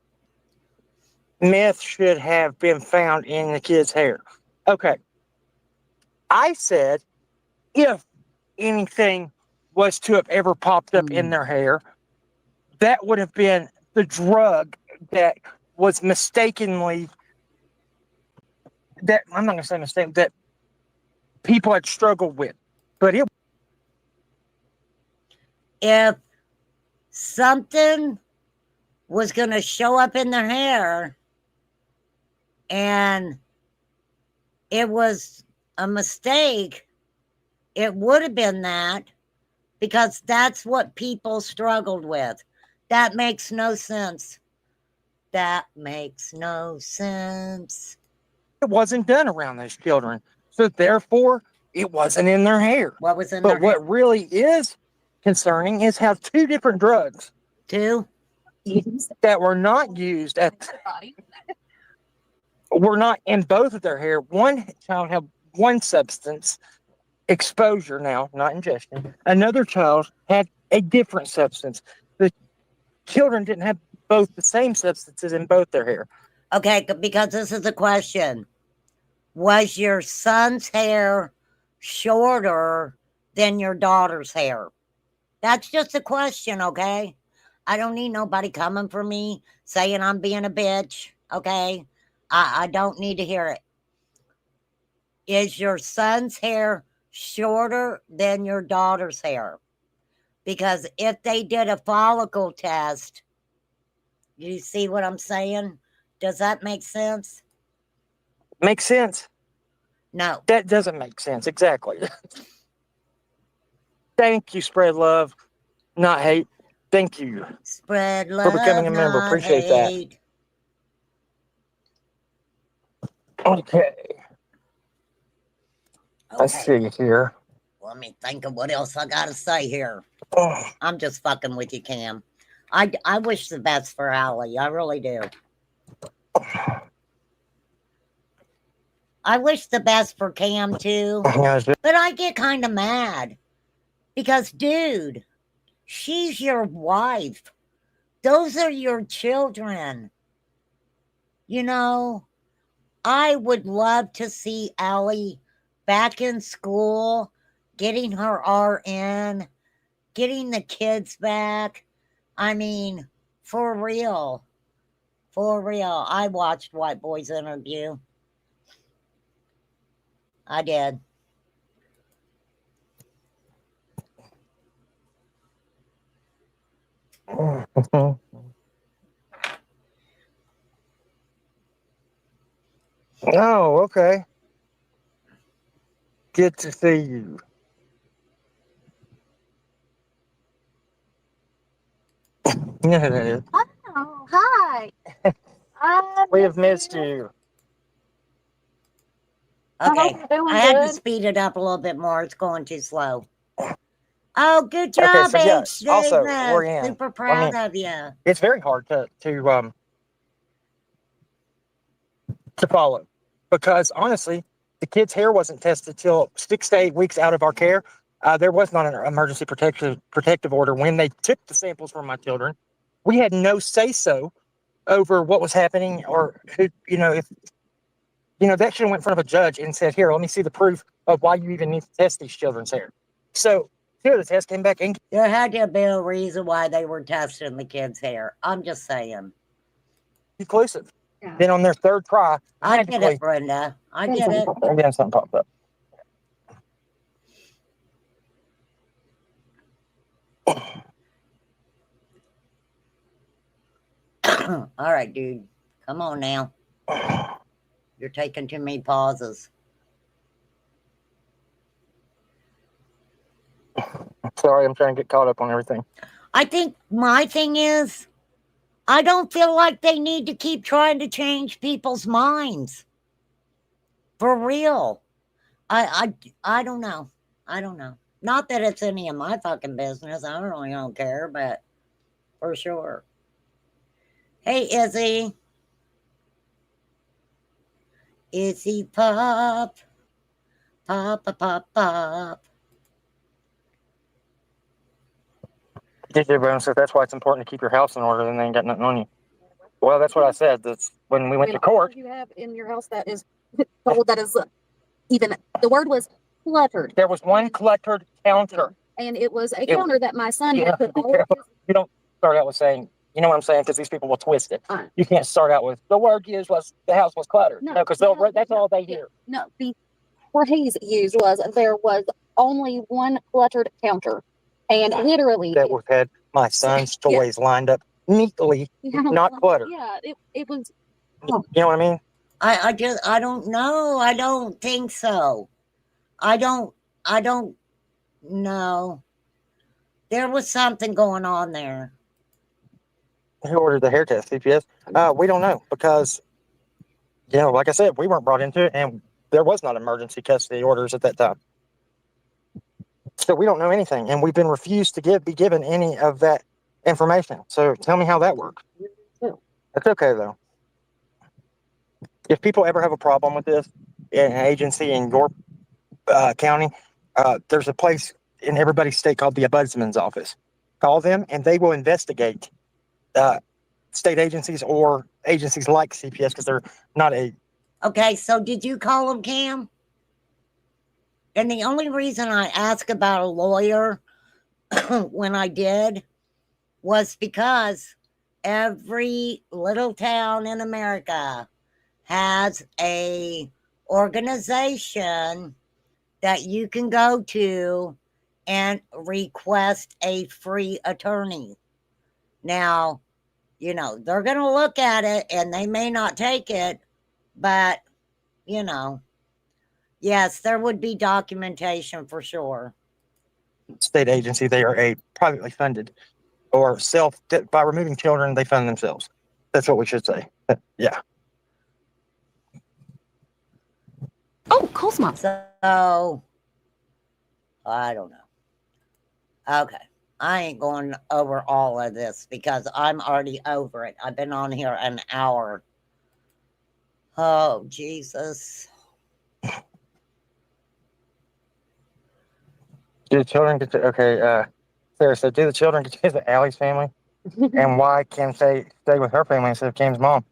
meth should have been found in the kid's hair. Okay. I said if anything was to have ever popped up in their hair, that would have been the drug that was mistakenly that I'm not gonna say mistake that people had struggled with. But If something was going to show up in their hair and it was a mistake, it would have been that because that's what people struggled with. That makes no sense. That makes no sense. it wasn't done around those children. So therefore, it wasn't in their hair. What was in But their hair? what really is concerning is how two different drugs Two? that were not used were not in both of their hair. One child had one substance exposure now, not ingestion. Another child had a different substance. The children didn't have both the same substances in both their hair. Okay, because this is a question. Was your son's hair shorter than your daughter's hair? That's just a question, okay? I don't need nobody coming for me saying I'm being a bitch, okay? I don't need to hear it. Is your son's hair shorter than your daughter's hair. Because if they did a follicle test, you see what I'm saying? Does that make sense? Makes sense. No. That doesn't make sense. Exactly. Thank you, Spread Love, not hate. Thank you Spread love, for becoming a member. not Appreciate that. hate. Okay. Let's Okay, see here. let me think of what else I gotta say here. Oh, I'm just fucking with you, Cam. I wish the best for Allie. I really do. I wish the best for Cam too. But I get kind of mad because, dude, she's your wife. Those are your children. You know, I would love to see Allie back in school, getting her RN, getting the kids back. I mean, for real. For real. I watched White Boy's interview. I did. Oh, okay. Good to see you. You know who that is. Oh, hi. We have missed you. I Okay. hope you're doing I had to good. speed it up a little bit more. It's going too slow. Oh, good Okay, job, so yeah, H. also, Davis. Lorianne, Super proud of you. it's very hard to follow because honestly, the kid's hair wasn't tested till 6 to 8 weeks out of our care. There was not an emergency protective order when they took the samples from my children. We had no say so over what was happening or who, if that should have went in front of a judge and said, "Here, let me see the proof of why you even need to test these children's hair." So here, the test came back There had to be a reason why they were testing the kids' hair. I'm just saying. inconclusive. Yeah. Then on their third try, I get it, Brenda. I get it. Again, something popped up. All right, dude. Come on now. You're taking too many pauses. Sorry, I'm trying to get caught up on everything. I think my thing is, I don't feel like they need to keep trying to change people's minds. For real. I don't know. I don't know. Not that it's any of my fucking business. I really don't care, but for sure. Hey, Izzy. Izzy Pop. Pop, pop, pop, pop. DJ says that's why it's important to keep your house in order, then they ain't got nothing on you. Well, that's what I said. That's when we went to court. You have in your house that is told that is even the word was cluttered, There was one cluttered counter. and it was a counter that my son had put all of his. You don't start out with saying, you know what I'm saying, because these people will twist it. You can't start out with the word used was the house was cluttered. No, because that's all they hear. No, the phrase used was there was only one cluttered counter, and literally that was had my son's toys lined up neatly, not cluttered. Yeah, it was. You know what I mean? I don't know. I don't think so. I don't know. There was something going on there. Who ordered the hair test, CPS? We don't know because, like I said, we weren't brought into it, and there was not emergency custody orders at that time. So we don't know anything, and we've been refused to be given any of that information. So tell me how that works. It's okay, though. If people ever have a problem with this in an agency in your county, there's a place in everybody's state called the Ombudsman's Office. Call them, and they will investigate state agencies or agencies like CPS because they're not a. Okay, so did you call him, Cam? And the only reason I asked about a lawyer when I did was because every little town in America has a organization that you can go to and request a free attorney. Now, you know, they're going to look at it and they may not take it, but, you know, yes, there would be documentation for sure. State agency, they are a privately funded or by removing children, they fund themselves. That's what we should say. Yeah. Oh, Cole's mom. So, I don't know. Okay. I ain't going over all of this because I'm already over it. I've been on here an hour. Oh, Jesus. Do the children get to, okay, Sarah said, do the children get to visit Allie's family? And why can't they stay with her family instead of Cam's mom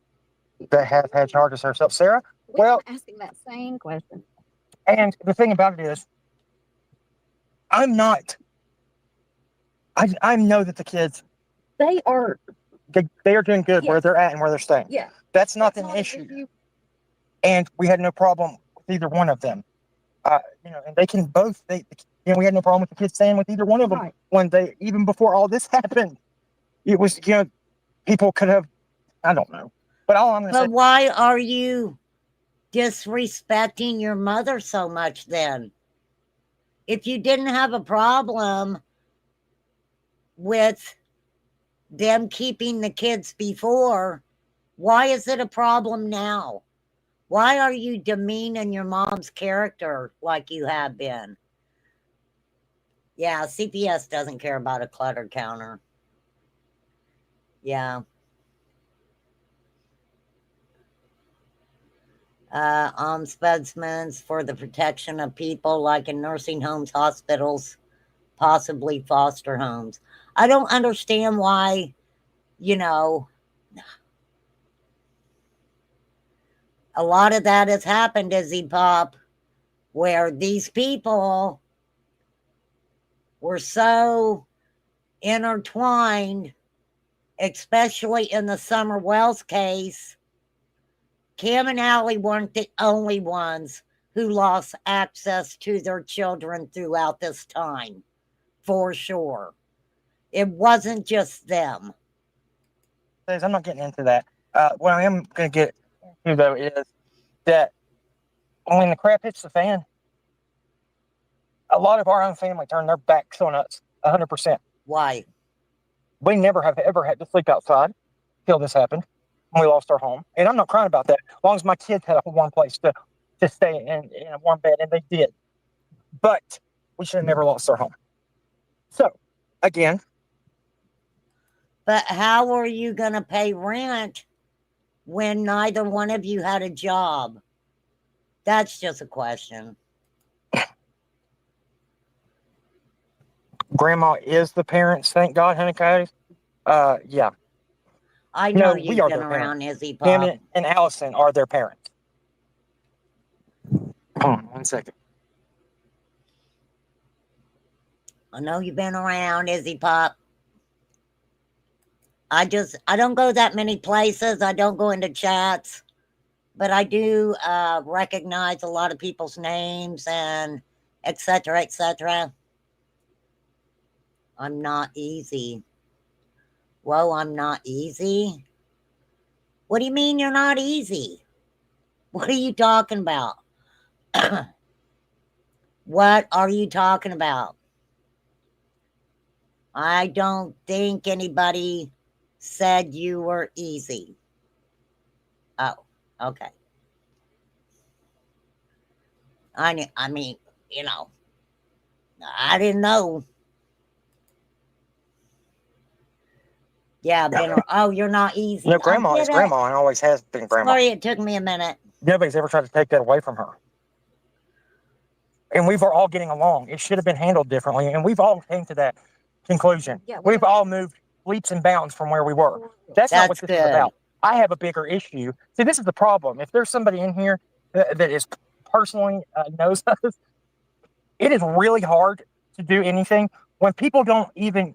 that has had charges herself? Sarah? Well, asking that same question. and the thing about it is, I know that the kids, They are. they are doing good where Yes. they're at and where they're staying. Yeah. That's not an issue. And we had no problem with either one of them. You know, and they can both, we had no problem with the kids staying with either one of them Right. when even before all this happened. It was, you know, people could have, I don't know. But all I'm going to say, But why are you disrespecting your mother so much then? If you didn't have a problem with them keeping the kids before, why is it a problem now? Why are you demeaning your mom's character like you have been? Yeah, CPS doesn't care about a clutter counter. Yeah. Ombudsmen for the protection of people like in nursing homes, hospitals, possibly foster homes. I don't understand why, you know, a lot of that has happened, Izzy Pop, where these people were so intertwined, especially in the Summer Wells case. Cam and Allie weren't the only ones who lost access to their children throughout this time, for sure. It wasn't just them. I'm not getting into that. What I am going to get into, though, is that when the crap hits the fan, a lot of our own family turned their backs on us 100%. Why? We never have ever had to sleep outside till this happened when we lost our home. And I'm not crying about that, as long as my kids had a warm place to stay in a warm bed, and they did. But we should have never lost our home. So, again. But how are you going to pay rent when neither one of you had a job? That's just a question. Grandma is the parents, thank God, honey coyotes. Yeah. I know we you've are been their around, parents. Izzy Pop. Him and Allison are their parents. Hold on 1 second. I know you've been around, Izzy Pop. I don't go that many places. I don't go into chats, but I do recognize a lot of people's names and et cetera, et cetera. I'm not easy. Whoa, I'm not easy? What do you mean you're not easy? What are you talking about? What are you talking about? I don't think anybody said you were easy. Oh, okay. I mean, you know, I didn't know. Yeah, oh, you're not easy. No, Grandma is Grandma and always has been Grandma. Sorry, it took me a minute. Nobody's ever tried to take that away from her. And we've all getting along. It should have been handled differently. And we've all came to that conclusion. Yeah, we've all moved leaps and bounds from where we were. That's not what this is about. I have a bigger issue. See, this is the problem. If there's somebody in here that is personally knows us, it is really hard to do anything when people don't even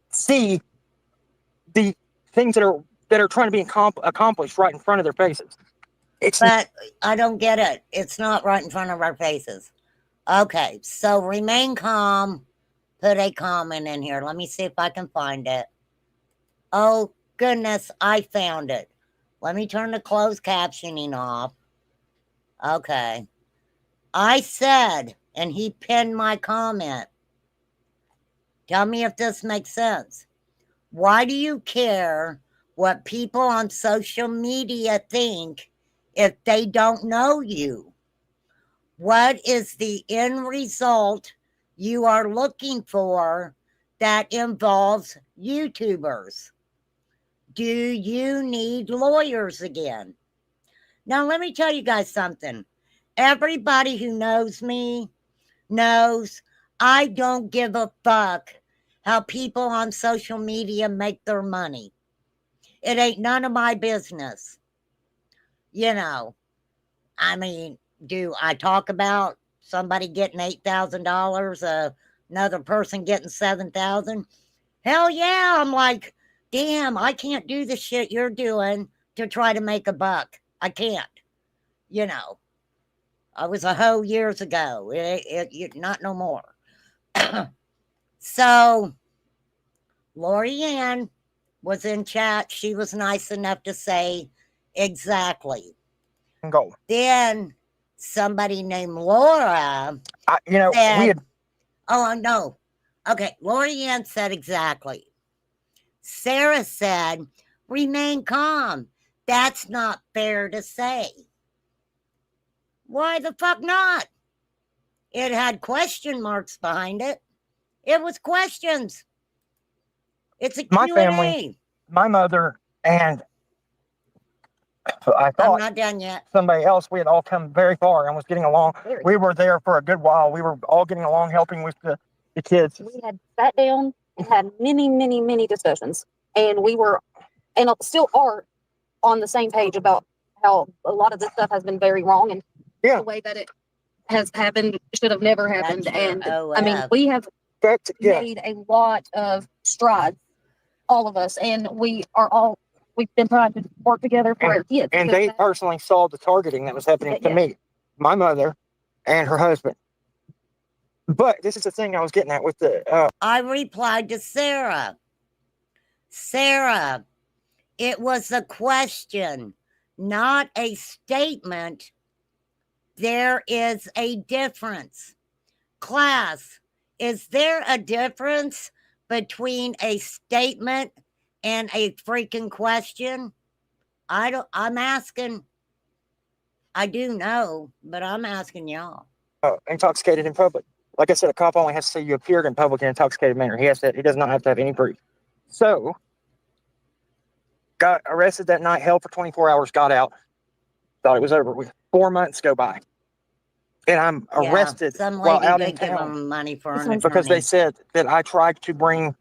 see the things that are trying to be accomplished right in front of their faces. But I don't get it. It's not right in front of our faces. Okay, so remain calm. Put a comment in here. Let me see if I can find it. Oh, goodness, I found it. Let me turn the closed captioning off. Okay. I said, and he pinned my comment. Tell me if this makes sense. Why do you care what people on social media think if they don't know you? What is the end result you are looking for that involves YouTubers? Do you need lawyers again? Now, let me tell you guys something. Everybody who knows me knows I don't give a fuck how people on social media make their money. It ain't none of my business. You know, I mean, do I talk about somebody getting $8,000, another person getting 7,000? Hell yeah. I'm like, damn, I can't do the shit you're doing to try to make a buck. I can't. You know, I was a hoe years ago. Not no more. So, Lori Ann was in chat. She was nice enough to say exactly. Go. Then somebody named Laura We had. Oh, no. Okay, Lori Ann said exactly. Sarah said, remain calm. That's not fair to say. Why the fuck not? It had question marks behind it. It was questions. It's a My Q&A. family, my mother, and I I'm thought not done yet. somebody else, we had all come very far and was getting along. We were there for a good while. We were all getting along, helping with the kids. We had sat down and had many, many, many discussions, and we were, and still are, on the same page about how a lot of this stuff has been very wrong, and Yeah. the way that it has happened should have never happened. That's your And I mean, OF. we have Yeah. made a lot of strides, all of us, and we've been trying to work together for our kids. And they personally saw the targeting that was happening to Yeah. me, my mother, and her husband. But this is the thing I was getting at with the. I replied to Sarah. Sarah, it was a question, not a statement. There is a difference. Class, is there a difference between a statement and a freaking question? I'm asking. I do know, but I'm asking y'all. Intoxicated in public. Like I said, a cop only has to say you appeared in public in an intoxicated manner. He does not have to have any proof. So, got arrested that night, held for 24 hours, got out, thought it was over with. 4 months go by. And I'm arrested some while lady out in did give town them money for an attorney. because they said that I tried to bring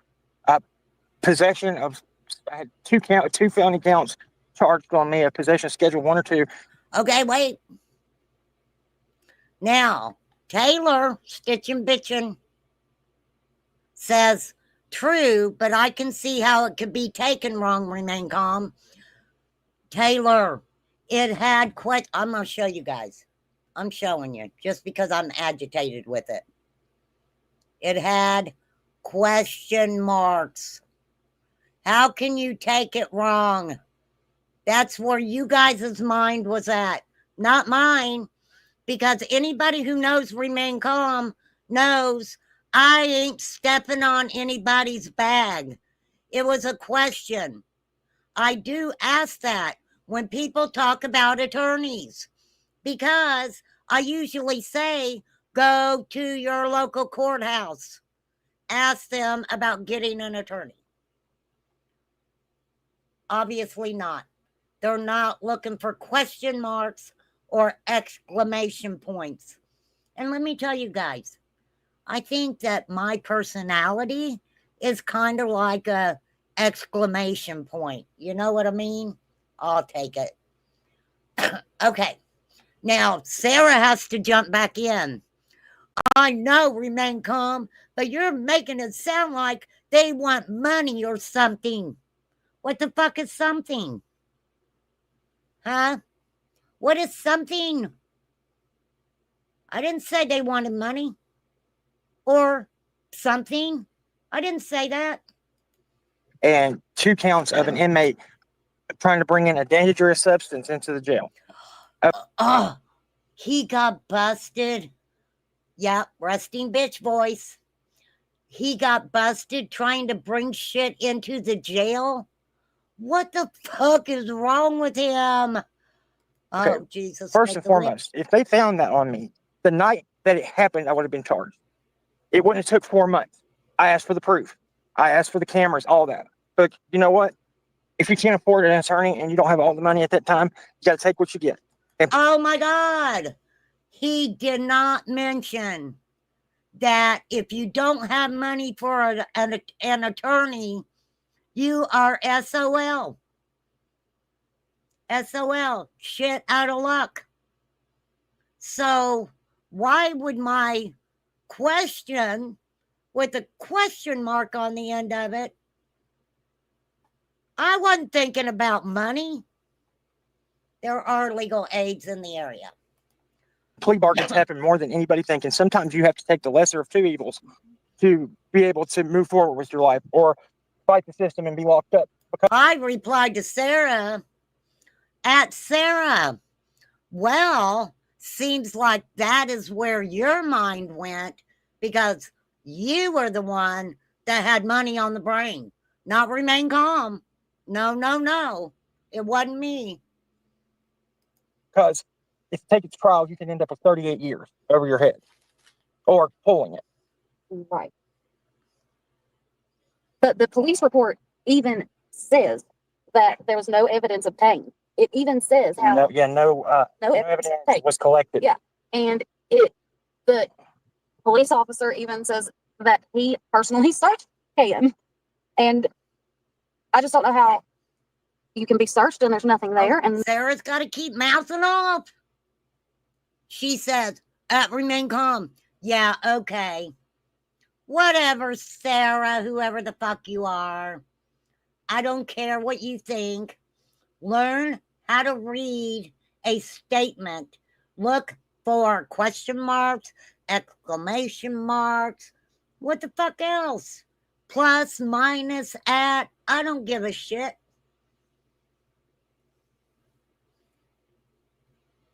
possession of. I had two felony counts charged on me of possession of Schedule 1 or 2. Okay, wait. Now, Taylor, Stitchin' Bitchin', says, true, but I can see how it could be taken wrong, remain calm. Taylor, it had I'm going to show you guys. I'm showing you just because I'm agitated with it. It had question marks. How can you take it wrong? That's where you guys' mind was at, not mine. Because anybody who knows remain calm knows I ain't stepping on anybody's bag. It was a question. I do ask that when people talk about attorneys, because I usually say, go to your local courthouse. Ask them about getting an attorney. Obviously not. They're not looking for question marks or exclamation points. And let me tell you guys, I think that my personality is kind of like a exclamation point. You know what I mean? I'll take it. Okay. Now, Sarah has to jump back in. I know, remain calm, but you're making it sound like they want money or something. What the fuck is something? Huh? What is something? I didn't say they wanted money or something. I didn't say that. And 2 counts of an inmate trying to bring in a dangerous substance into the jail. Oh, he got busted. Yeah, resting bitch voice. He got busted trying to bring shit into the jail. What the fuck is wrong with him? Oh, Okay, Jesus. First and foremost, if they found that on me, the night that it happened, I would have been charged. It wouldn't have took 4 months. I asked for the proof. I asked for the cameras, all that. But you know what? If you can't afford an attorney and you don't have all the money at that time, you got to take what you get. Oh my God. He did not mention that if you don't have money for an attorney, you are SOL. SOL. Shit out of luck. So why would my question with a question mark on the end of it, I wasn't thinking about money. There are legal aids in the area. Plea bargains happen more than anybody thinks. And sometimes you have to take the lesser of 2 evils to be able to move forward with your life or fight the system and be locked up. I replied to Sarah at Sarah. Well, seems like that is where your mind went because you were the one that had money on the brain. Not remain calm. No. It wasn't me. Because if you take it to trial, you can end up with 38 years over your head or pulling it. Right. But the police report even says that there was no evidence obtained. It even says how No no evidence obtained. was collected. Yeah. And the police officer even says that he personally searched Cam. And I just don't know how you can be searched and there's nothing there. And Sarah's got to keep mouthing off. She says, remain calm. Yeah, okay. Whatever, Sarah, whoever the fuck you are. I don't care what you think. Learn how to read a statement. Look for question marks, exclamation marks. What the fuck else? Plus, minus, at. I don't give a shit.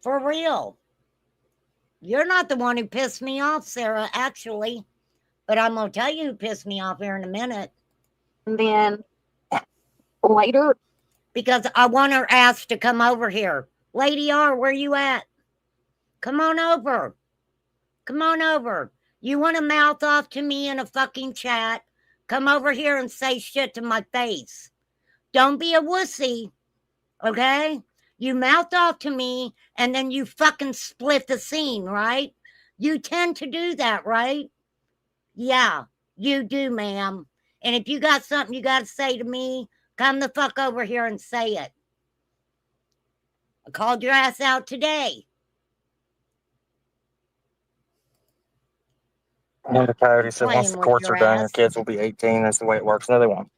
For real. You're not the one who pissed me off, Sarah, actually. But I'm going to tell you who pissed me off here in a minute. And then later. Because I want her ass to come over here. Lady R, where you at? Come on over. Come on over. You want to mouth off to me in a fucking chat? Come over here and say shit to my face. Don't be a wussy, okay? You mouth off to me and then you fucking split the scene, right? You tend to do that, right? Yeah, you do, ma'am. And if you got something you got to say to me, come the fuck over here and say it. I called your ass out today. And the coyote said once Playing the with courts your are done, your ass. kids will be 18. That's the way it works. No, they won't.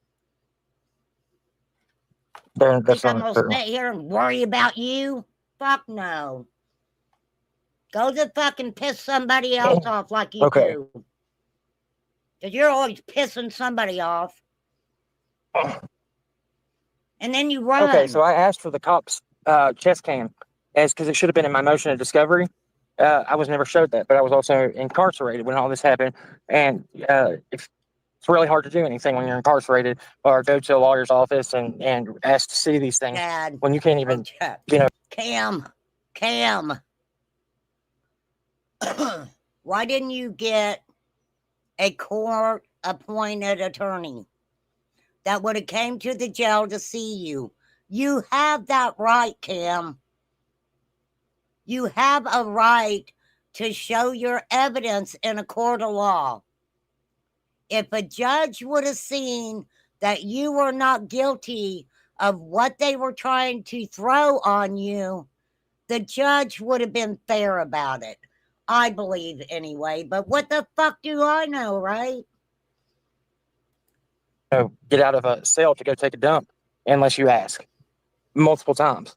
That's Think I'm not gonna true. sit here and worry about you? Fuck no. Go to fucking piss somebody else off like you Okay. do. Because you're always pissing somebody off. And then you run. Okay, so I asked for the cops' chest cam because it should have been in my motion of discovery. I was never showed that, but I was also incarcerated when all this happened. And it's really hard to do anything when you're incarcerated or go to a lawyer's office and ask to see these things Dad. when you can't even, Cam. Why didn't you get a court-appointed attorney that would have came to the jail to see you? You have that right, Cam. You have a right to show your evidence in a court of law. If a judge would have seen that you were not guilty of what they were trying to throw on you, the judge would have been fair about it. I believe anyway, but what the fuck do I know, right? get out of a cell to go take a dump unless you ask multiple times.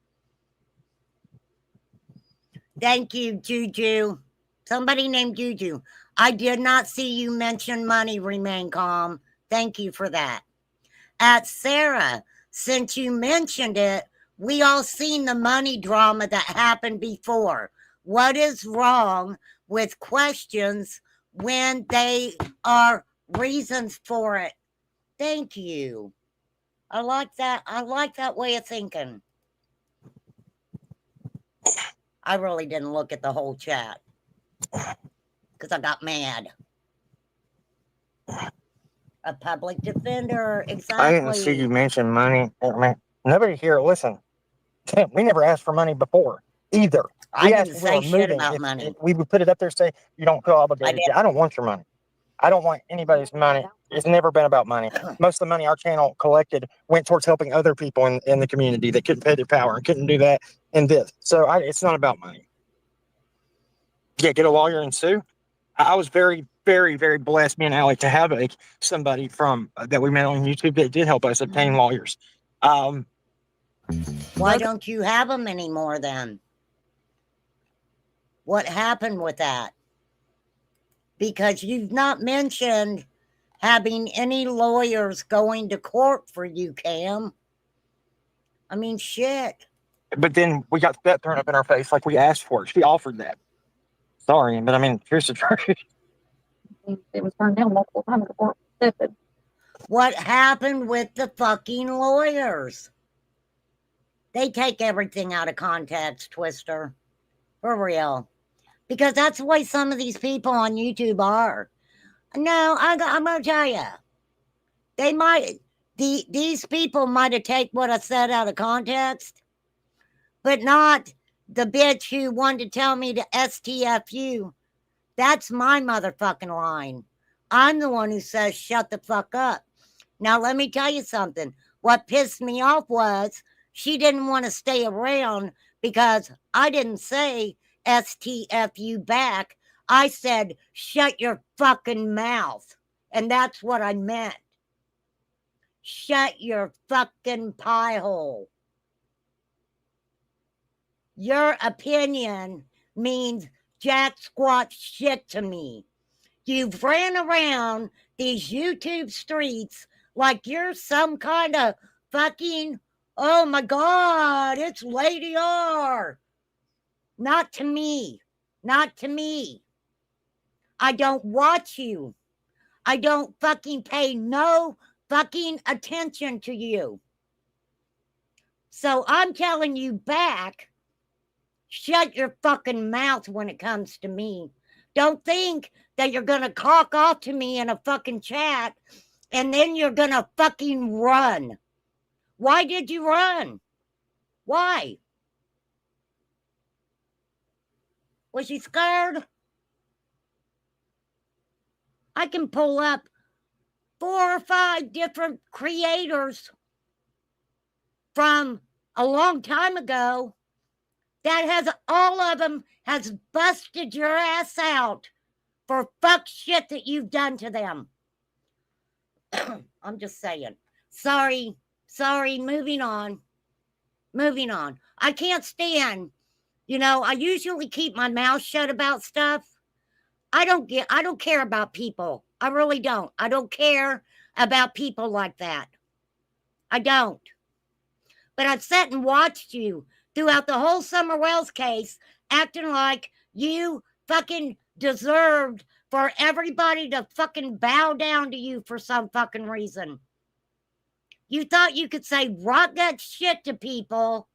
Thank you, Juju. Somebody named Juju. I did not see you mention money. Remain calm. Thank you for that. At Sarah, since you mentioned it, we all seen the money drama that happened before. What is wrong with questions when they are reasons for it? Thank you. I like that. I like that way of thinking. I really didn't look at the whole chat because I got mad. A public defender, exactly. I didn't see you mention money. Nobody here, listen, we never asked for money before either. I We didn't asked if we say were shit moving. about If money. we would put it up there, say, you don't feel obligated. didn't. I don't want your money. I don't want anybody's money. It's never been about money. Most of the money our channel collected went towards helping other people in the community that couldn't pay their power and couldn't do that and this. So it's not about money. Yeah, get a lawyer and sue. I was very, very, very blessed, me and Alec, to have somebody from that we met on YouTube that did help us obtain lawyers. Why don't you have them anymore then? What happened with that? Because you've not mentioned having any lawyers going to court for you, Cam. I mean, shit. But then we got that thrown up in our face like we asked for it. She offered that. Sorry, but I mean, here's the truth. It was turned down multiple times before it accepted. What happened with the fucking lawyers? They take everything out of context, Twister. For real. Because that's the way some of these people on YouTube are. No, I'm going to tell you. They might, these people might have taken what I said out of context, but not the bitch who wanted to tell me to STFU. That's my motherfucking line. I'm the one who says shut the fuck up. Now, let me tell you something. What pissed me off was she didn't want to stay around because I didn't say STFU back. I said, shut your fucking mouth. And that's what I meant. Shut your fucking pie hole. Your opinion means jack squat shit to me. You've ran around these YouTube streets like you're some kind of fucking, oh my God, it's Lady R. Not to me. Not to me. I don't watch you. I don't fucking pay no fucking attention to you. So I'm telling you back, shut your fucking mouth when it comes to me. Don't think that you're going to cock off to me in a fucking chat and then you're going to fucking run. Why did you run? Why? Was she scared? I can pull up 4 or 5 different creators from a long time ago that has, all of them has busted your ass out for fuck shit that you've done to them. I'm just saying. Sorry, moving on. I can't stand, I usually keep my mouth shut about stuff. I don't care about people. I really don't. I don't care about people like that. I don't. But I've sat and watched you throughout the whole Summer Wells case acting like you fucking deserved for everybody to fucking bow down to you for some fucking reason. You thought you could say rock that shit to people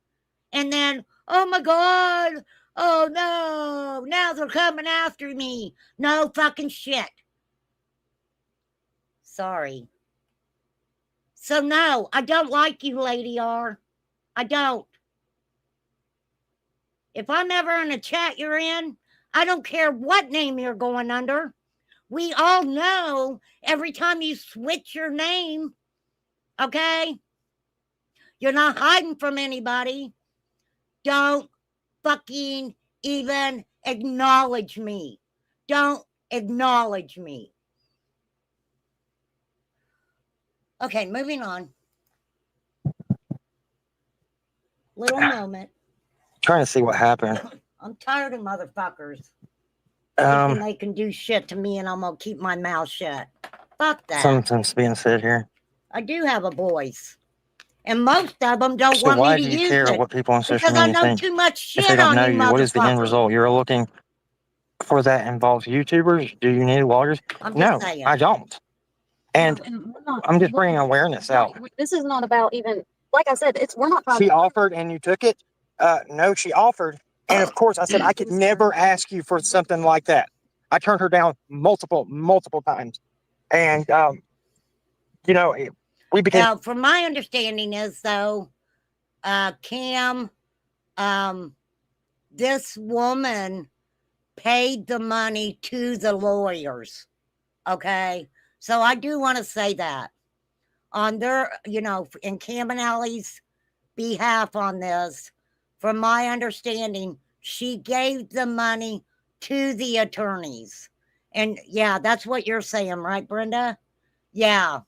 and then, oh my God, oh no, now they're coming after me. No fucking shit. Sorry. So no, I don't like you, Lady R. I don't. If I'm ever in a chat you're in, I don't care what name you're going under. We all know every time you switch your name, okay? You're not hiding from anybody. Don't fucking even acknowledge me. Don't acknowledge me. Okay, moving on. Little moment. Trying to see what happened. I'm tired of motherfuckers. thinking they can do shit to me and I'm gonna keep my mouth shut. Fuck that. Something's being said here. I do have a voice. And most of them don't So want why me do to you use care it what people on social because I media know think? too much If they shit don't on know you you, what is the end motherfuckers. result? You're looking for that involves YouTubers? Do you need bloggers? I'm No, just saying. I don't. And we're not, I'm just bringing awareness out. this is not about even, like I said, we're not trying She to. offered and you took it? No, she offered. And of course, I said, I could never ask you for something like that. I turned her down multiple times. And, you know, we became. Now, from my understanding is, though, Cam, this woman paid the money to the lawyers. Okay. So I do want to say that on their, in Cam and Allie's behalf on this, from my understanding, she gave the money to the attorneys. And yeah, that's what you're saying, right, Brenda? Yeah.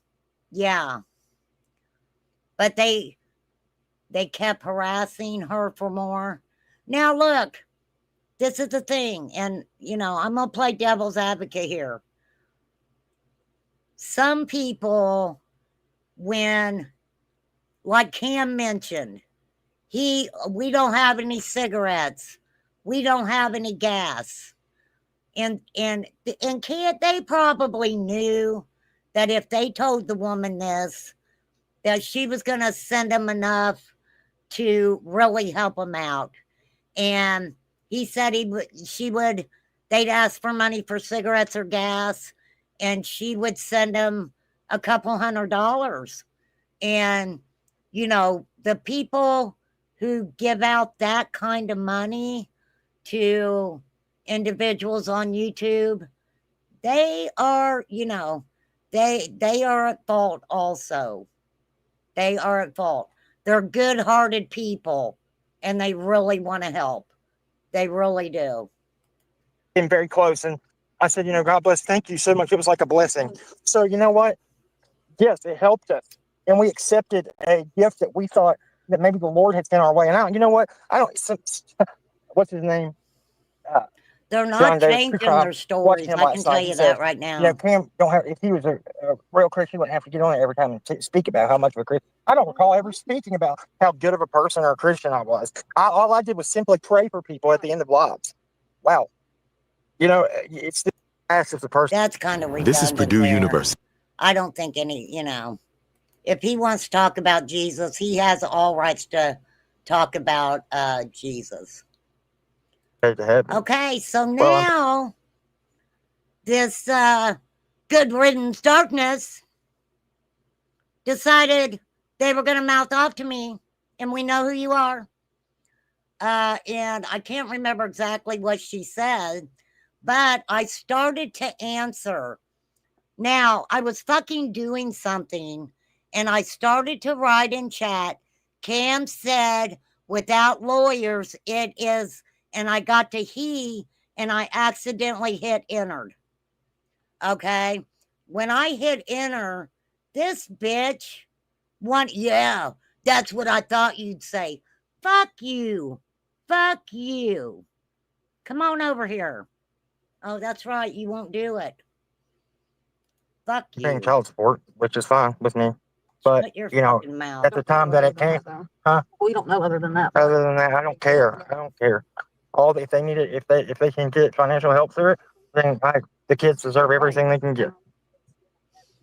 But they kept harassing her for more. Now look, this is the thing, and I'm gonna play devil's advocate here. Some people, when, like Cam mentioned, we don't have any cigarettes, we don't have any gas, and Cam, they probably knew that if they told the woman this, that she was gonna send them enough to really help him out. And he said they'd ask for money for cigarettes or gas, and she would send him a couple $100. And, the people who give out that kind of money to individuals on YouTube, they are, they are at fault also. They are at fault. They're good-hearted people, and they really want to help. They really do. Been very close. And I said, God bless, thank you so much. It was like a blessing. So you know what? Yes, it helped us. And we accepted a gift that we thought that maybe the Lord had sent our way. And you know what? What's his name? They're not John David, changing Crop, their stories. him I last can tell night. He you said, that right now. Cam don't have, if he was a real Christian, he wouldn't have to get on it every time and speak about how much of a Christian. I don't recall ever speaking about how good of a person or a Christian I was. All I did was simply pray for people at the end of lives. Wow. It's the ask of the person. That's kind of redundant. This is Purdue University. I don't think if he wants to talk about Jesus, he has all rights to talk about Jesus. Okay, so now this good riddance darkness decided they were going to mouth off to me, and we know who you are. And I can't remember exactly what she said, but I started to answer. Now, I was fucking doing something, and I started to write in chat. Cam said, without lawyers, it is, and I got to he, and I accidentally hit entered. Okay? When I hit enter, this bitch yeah, that's what I thought you'd say. Fuck you. Fuck you. Come on over here. Oh, that's right. You won't do it. Fuck you. Paying child support, which is fine with me. But, Shut your fucking mouth. at the time that it came, We don't know other than that. other than that, I don't care. I don't care. If they need it, if they can get financial help through it, then the kids deserve everything they can get.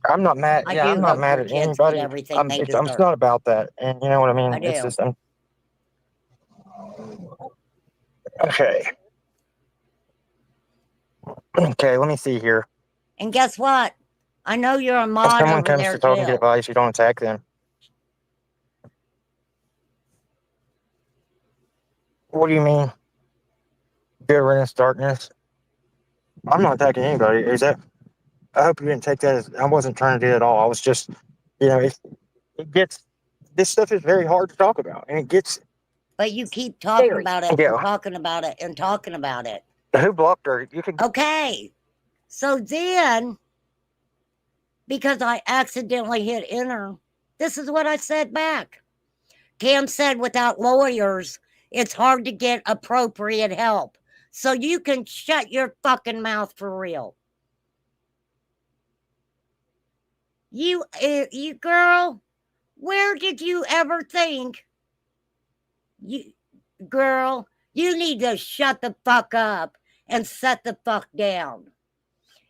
I'm not mad. I'm not mad at anybody. It's not about that. And you know what I mean? It's just, okay. Okay, let me see here. And guess what? I know you're a mod If someone over comes there to talk and too. get advice, you don't attack them. What do you mean? Good riddance, darkness. I'm not attacking anybody. I hope you didn't take that as I wasn't trying to do it at all. I was just, it gets, this stuff is very hard to talk about, and it gets. But you keep talking about it, Yeah. and talking about it, and talking about it. Who blocked her? You can. Okay. So then, because I accidentally hit enter, this is what I said back. Cam said without lawyers, it's hard to get appropriate help. So you can shut your fucking mouth for real. You girl, where did you ever think you, girl, you need to shut the fuck up and set the fuck down.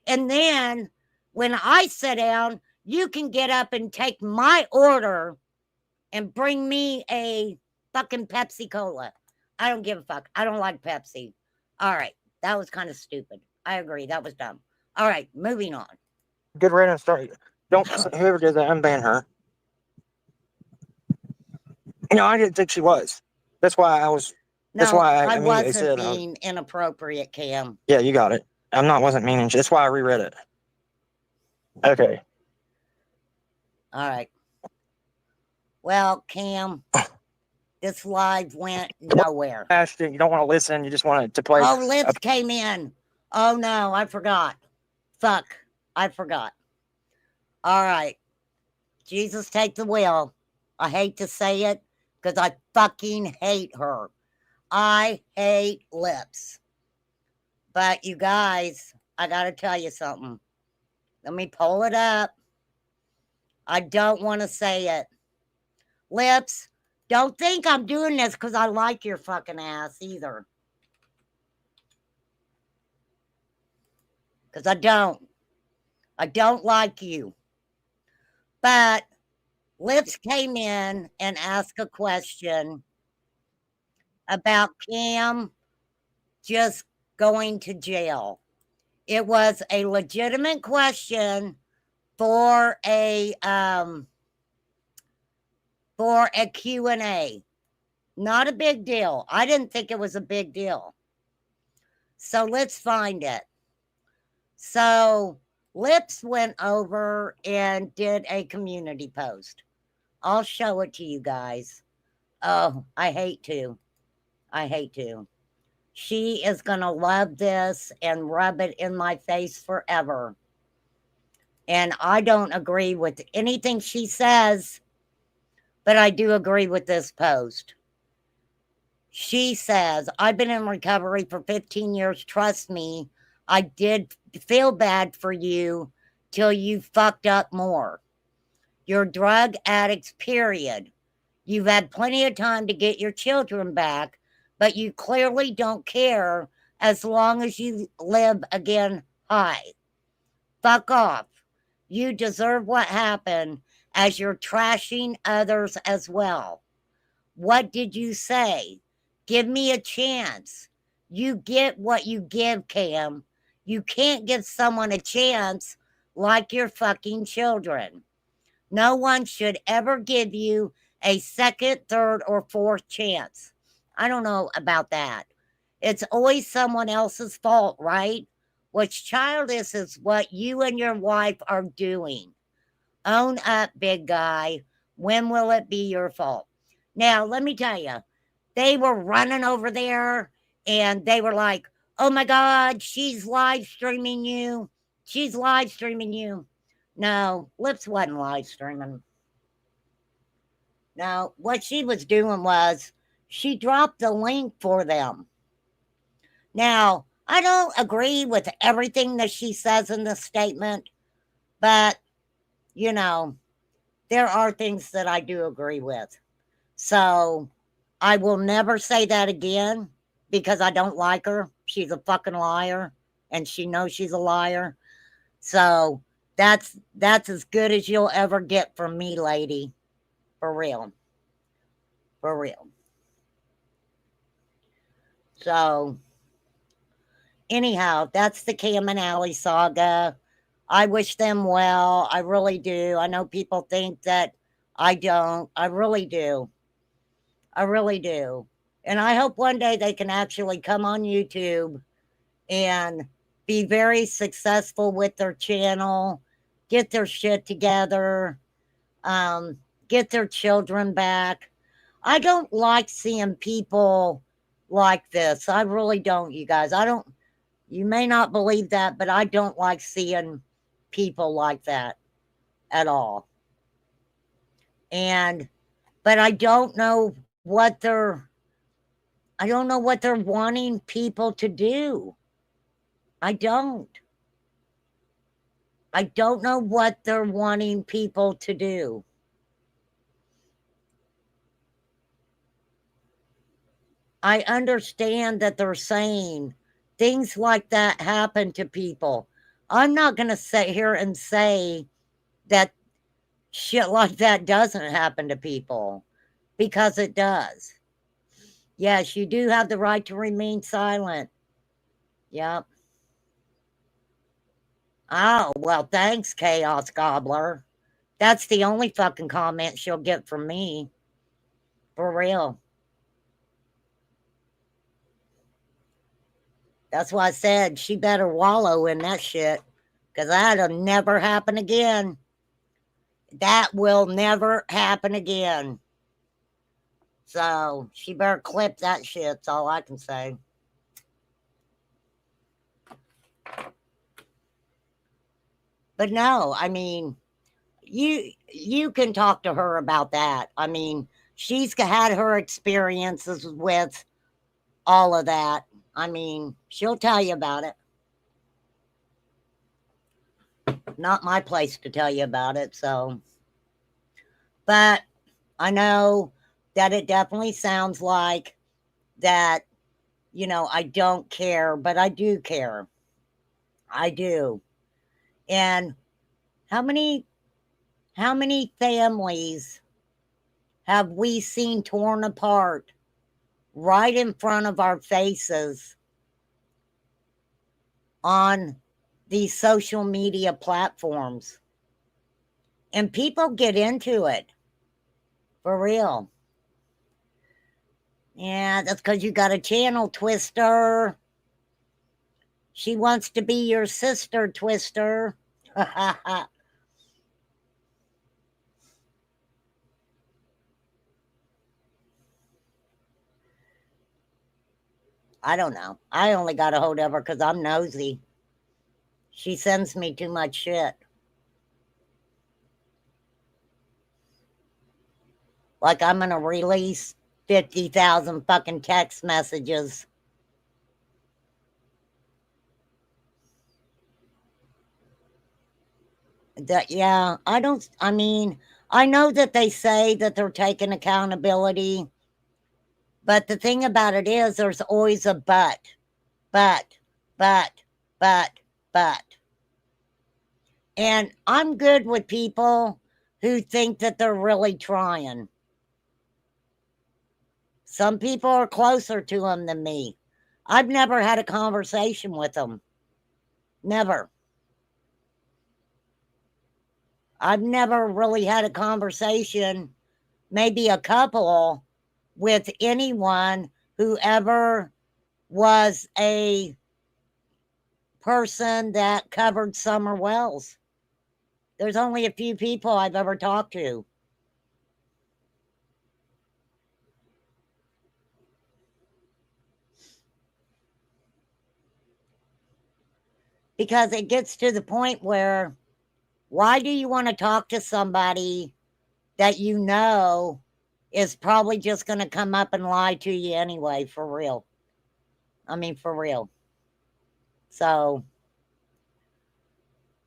And then when I sit down, you can get up and take my order and bring me a fucking Pepsi Cola. I don't give a fuck. I don't like Pepsi. All right. That was kind of stupid. I agree. That was dumb. All right. Moving on. Good riddance. Don't whoever did that, unban her. No, I didn't think she was. That's why I was. That's No, why I I immediately wasn't said, being inappropriate, Cam. yeah, you got it. Wasn't meaning. That's why I reread it. Okay. All right. Well, Cam, this live went nowhere. Ashton, you don't want to listen. You just wanted to play. Oh, Lips came in. Oh, no, I forgot. Fuck, I forgot. All right. Jesus, take the wheel. I hate to say it because I fucking hate her. I hate Lips. But you guys, I got to tell you something. Let me pull it up. I don't want to say it. Lips, don't think I'm doing this because I like your fucking ass either. Because I don't. I don't like you. But Lips came in and asked a question about Cam just going to jail. It was a legitimate question for a Q&A. Not a big deal. I didn't think it was a big deal. So let's find it. So Lips went over and did a community post. I'll show it to you guys. Oh, I hate to. I hate to. She is going to love this and rub it in my face forever. And I don't agree with anything she says, but I do agree with this post. She says, I've been in recovery for 15 years. Trust me, I did feel bad for you till you fucked up more. You're drug addicts, period. You've had plenty of time to get your children back, but you clearly don't care as long as you live again high. Fuck off. You deserve what happened as you're trashing others as well. What did you say? Give me a chance. You get what you give, Cam. You can't give someone a chance like your fucking children. No one should ever give you a second, third, or fourth chance. I don't know about that. It's always someone else's fault, right? What's childish is what you and your wife are doing. Own up, big guy. When will it be your fault? Now, let me tell you, they were running over there and they were like, oh my God, she's live streaming you. She's live streaming you. No, Lips wasn't live streaming. No, what she was doing was she dropped the link for them. Now, I don't agree with everything that she says in this statement, but, you know, there are things that I do agree with. So I will never say that again because I don't like her. She's a fucking liar and she knows she's a liar. So that's as good as you'll ever get from me, lady. For real. For real. So anyhow, that's the Cam and Allie saga. I wish them well. I really do. I know people think that I don't. I really do. I really do. And I hope one day they can actually come on YouTube and be very successful with their channel, get their shit together, get their children back. I don't like seeing people like this. I really don't, you guys. I don't, you may not believe that, but I don't like seeing people like that at all. But I don't know what their I don't know what they're wanting people to do. I don't. I don't know what they're wanting people to do. I understand that they're saying things like that happen to people. I'm not going to sit here and say that shit like that doesn't happen to people, because it does. Yes, you do have the right to remain silent. Yep. Oh, well, thanks, Chaos Gobbler. That's the only fucking comment she'll get from me. For real. That's why I said she better wallow in that shit, because that'll never happen again. That will never happen again. So she better clip that shit. That's all I can say. But no, I mean, you can talk to her about that. I mean, she's had her experiences with all of that. I mean, she'll tell you about it. Not my place to tell you about it, so. But I know that it definitely sounds like that, you know, I don't care, but I do care. I do. And how many families have we seen torn apart right in front of our faces on these social media platforms? And people get into it. For real. Yeah, that's because you got a channel, Twister. She wants to be your sister, Twister. I don't know. I only got a hold of her because I'm nosy. She sends me too much shit. Like I'm going to release 50,000 fucking text messages. That, yeah, I mean, I know that they say that they're taking accountability, but the thing about it is there's always a but, but, but, but. And I'm good with people who think that they're really trying. Some people are closer to them than me. I've never had a conversation with them. Never. I've never really had a conversation, maybe a couple, with anyone who ever was a person that covered summer wells. There's only a few people I've ever talked to. Because it gets to the point where, why do you want to talk to somebody that you know is probably just going to come up and lie to you anyway, for real? I mean, for real. So,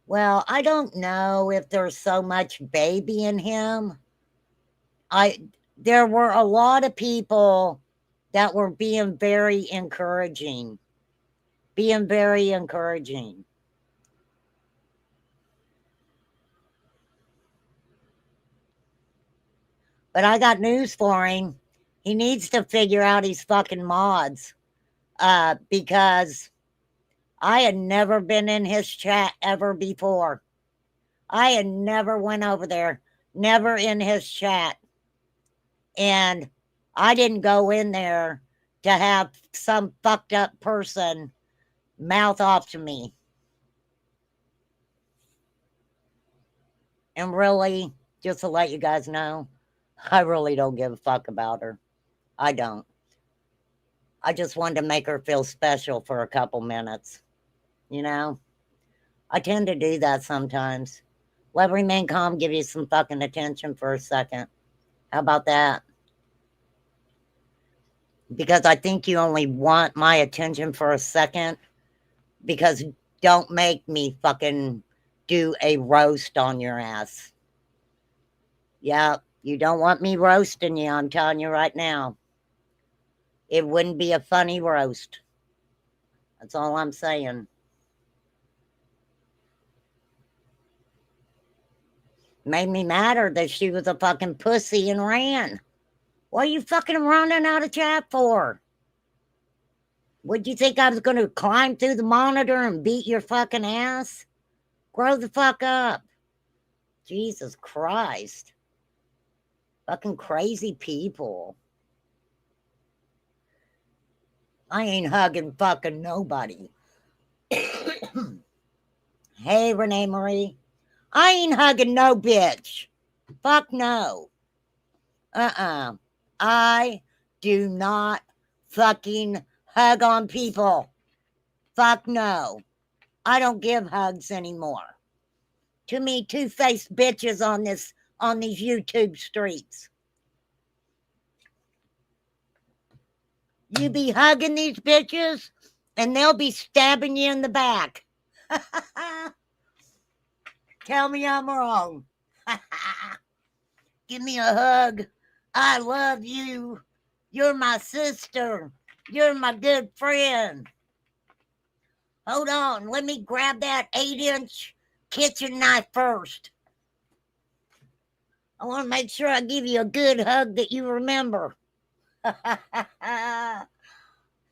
well, I don't know if there's so much baby in him. There were a lot of people that were being very encouraging. Being very encouraging. But I got news for him. He needs to figure out his fucking mods. Because I had never been in his chat ever before. I had never went over there. Never in his chat. And I didn't go in there to have some fucked up person mouth off to me. And really, just to let you guys know, I really don't give a fuck about her. I don't. I just wanted to make her feel special for a couple minutes. You know? I tend to do that sometimes. Let remain calm, give you some fucking attention for a second. How about that? because I think you only want my attention for a second. Because don't make me fucking do a roast on your ass. Yeah, you don't want me roasting you, I'm telling you right now. It wouldn't be a funny roast. That's all I'm saying. Made me madder that she was a fucking pussy and ran. What are you fucking running out of chat for? Would you think I was going to climb through the monitor and beat your fucking ass? Grow the fuck up. Jesus Christ. Fucking crazy people. I ain't hugging fucking nobody. Hey, Renee Marie. I ain't hugging no bitch. Fuck no. I do not fucking hug on people. Fuck no. I don't give hugs anymore. Too many two-faced bitches on these YouTube streets. You be hugging these bitches and they'll be stabbing you in the back. Tell me I'm wrong. Give me a hug. I love you. You're my sister. You're my good friend. Hold on. Let me grab that 8-inch kitchen knife first. I want to make sure I give you a good hug that you remember.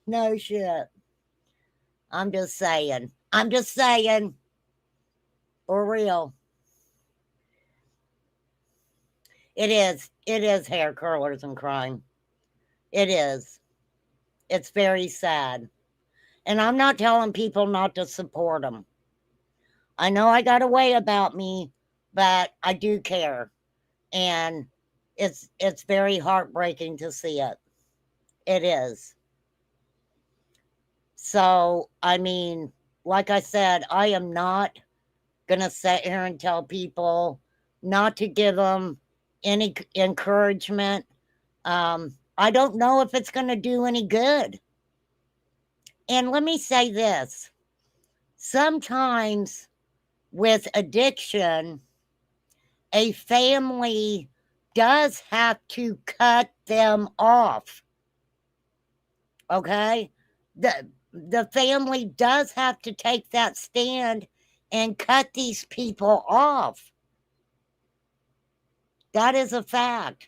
No shit. I'm just saying. For real. It is hair curlers and crime. It is. It's very sad. And I'm not telling people not to support them. I know I got a way about me, but I do care. And it's very heartbreaking to see it. It is. So, I mean, like I said, I am not going to sit here and tell people not to give them any encouragement. I don't know if it's going to do any good. And let me say this. Sometimes with addiction, a family does have to cut them off. Okay? The family does have to take that stand and cut these people off. That is a fact.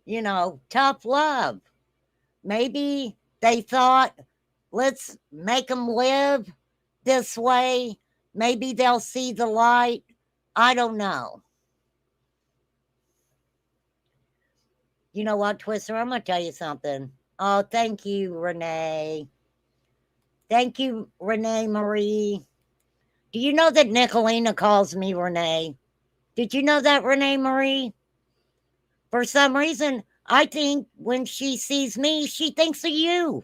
You know, tough love. Maybe they thought, let's make them live this way. Maybe they'll see the light. I don't know. You know what, Twister? I'm going to tell you something. Oh, thank you, Renee. Thank you, Renee Marie. Do you know that Nicolina calls me Renee? Did you know that, Renee Marie? For some reason, I think when she sees me, she thinks of you.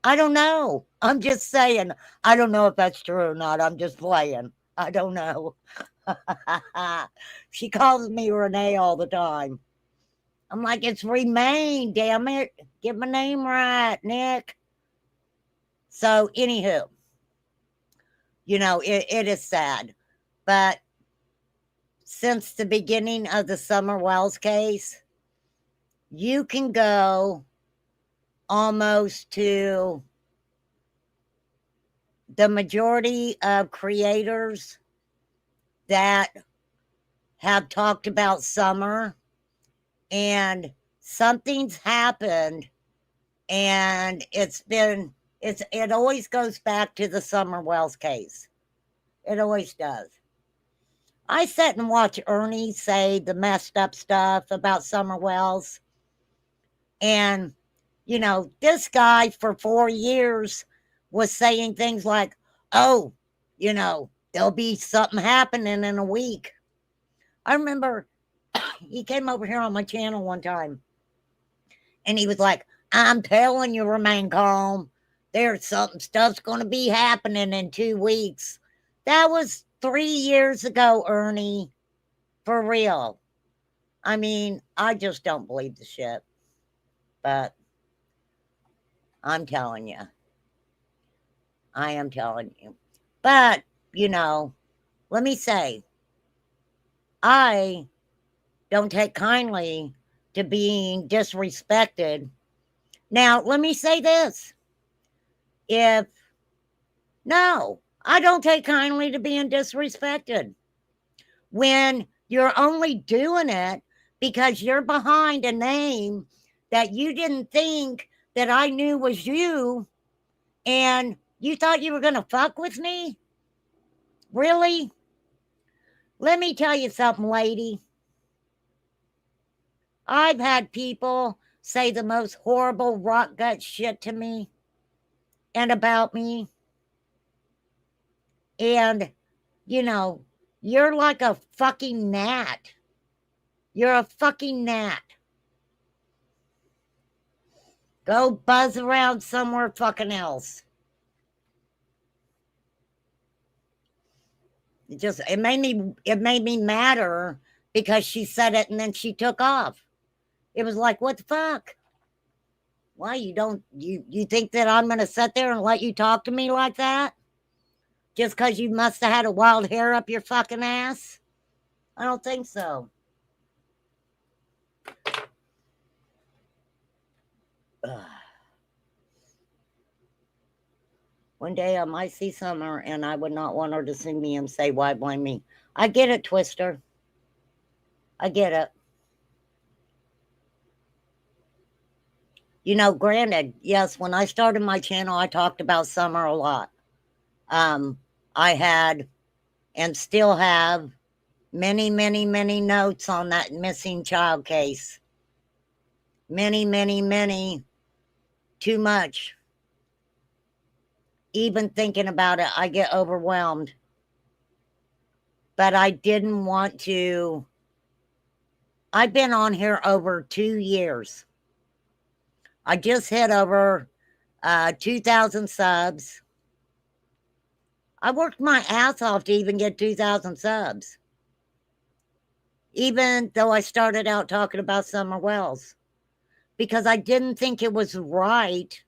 I don't know. I'm just saying. I don't know if that's true or not. I'm just playing. I don't know. She calls me Renee all the time. I'm like, it's Remain, damn it. Get my name right, Nick. So, anywho, you know, it is sad. But since the beginning of the Summer Wells case, you can go almost to the majority of creators that have talked about Summer, and something's happened, and it always goes back to the Summer Wells case. It always does. I sit and watch Ernie say the messed up stuff about Summer Wells. And, you know, this guy for 4 years was saying things like, oh, you know, there'll be something happening in a week. I remember he came over here on my channel one time and he was like, I'm telling you, remain calm. There's stuff's going to be happening in 2 weeks. That was 3 years ago, Ernie. For real. I mean, I just don't believe the shit. But I'm telling you. I am telling you. But, let me say, I don't take kindly to being disrespected. Now, let me say this. No, I don't take kindly to being disrespected. When you're only doing it because you're behind a name that you didn't think that I knew was you, and you thought you were going to fuck with me? Really? Let me tell you something, lady. I've had people say the most horrible rock gut shit to me and about me. And, you're like a fucking gnat. You're a fucking gnat. Go buzz around somewhere fucking else. It made me madder because she said it and then she took off. It was like, what the fuck? Why you think that I'm gonna sit there and let you talk to me like that? Just because you must have had a wild hair up your fucking ass? I don't think so. Ugh. One day I might see Summer and I would not want her to see me and say, why blame me? I get it, Twister. I get it. Granted, yes, when I started my channel, I talked about Summer a lot. I had and still have many, many, many notes on that missing child case. Many, many, many. Too much. Even thinking about it, I get overwhelmed. But I didn't want to. I've been on here over 2 years. I just hit over 2,000 subs. I worked my ass off to even get 2,000 subs. Even though I started out talking about Summer Wells. Because I didn't think it was right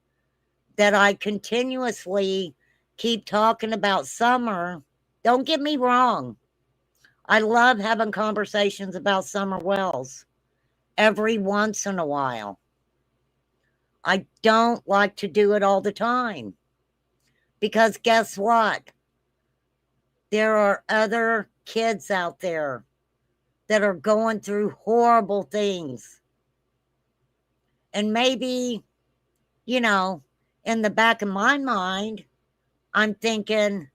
that I continuously keep talking about Summer. Don't get me wrong. I love having conversations about Summer Wells every once in a while. I don't like to do it all the time. Because guess what? There are other kids out there that are going through horrible things. And maybe, in the back of my mind, I'm thinking,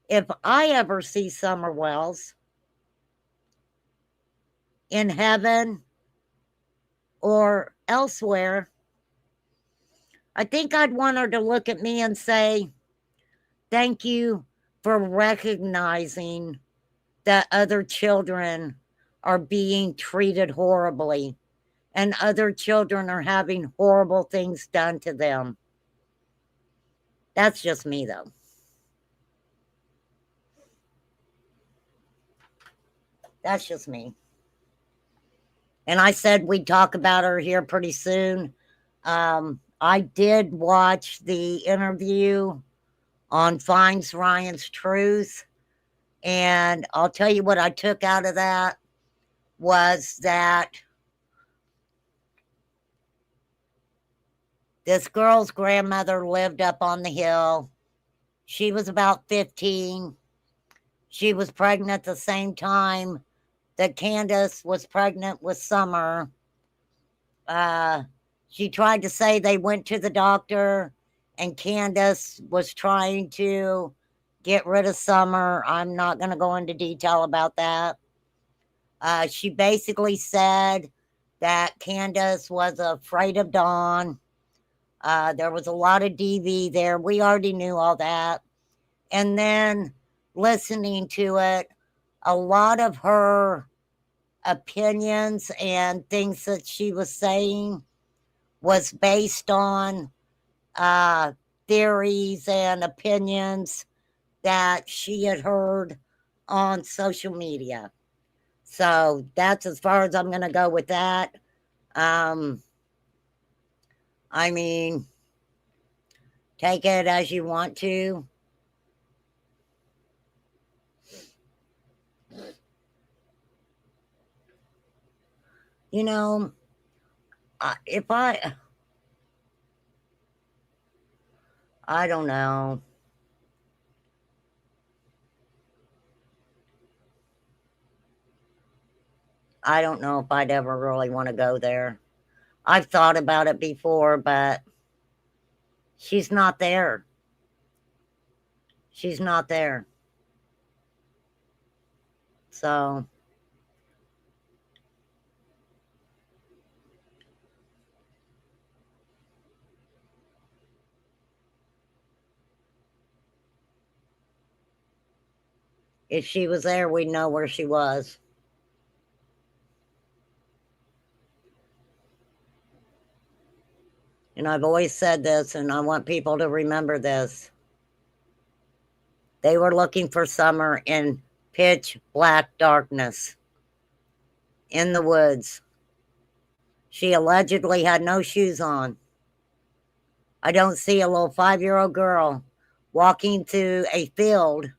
if I ever see Summer Wells in heaven or elsewhere, I think I'd want her to look at me and say, thank you for recognizing that other children are being treated horribly and other children are having horrible things done to them. That's just me, though. That's just me. And I said we'd talk about her here pretty soon. I did watch the interview on Finds Ryan's Truth. And I'll tell you what I took out of that was that this girl's grandmother lived up on the hill. She was about 15. She was pregnant at the same time that Candace was pregnant with Summer. She tried to say they went to the doctor and Candace was trying to get rid of Summer. I'm not going to go into detail about that. She basically said that Candace was afraid of Dawn. There was a lot of DV there. We already knew all that. And then listening to it, a lot of her opinions and things that she was saying was based on theories and opinions that she had heard on social media. So that's as far as I'm going to go with that. I mean, take it as you want to. You know, if I don't know. I don't know if I'd ever really want to go there. I've thought about it before, but she's not there. She's not there. So, if she was there, we'd know where she was. And I've always said this, and I want people to remember this. They were looking for Summer in pitch black darkness in the woods. She allegedly had no shoes on. I don't see a little 5-year-old girl walking through a field.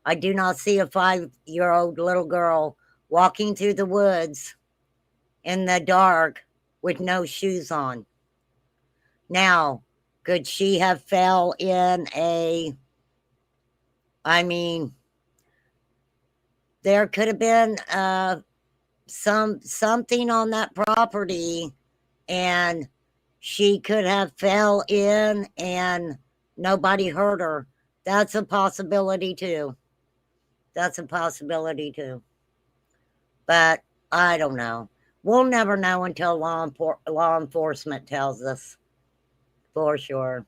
I do not see a 5-year-old little girl walking through the woods in the dark with no shoes on. Now, could she have fell in there could have been something on that property, and she could have fell in and nobody hurt her. That's a possibility too. That's a possibility too. But I don't know. We'll never know until law enforcement tells us. For sure.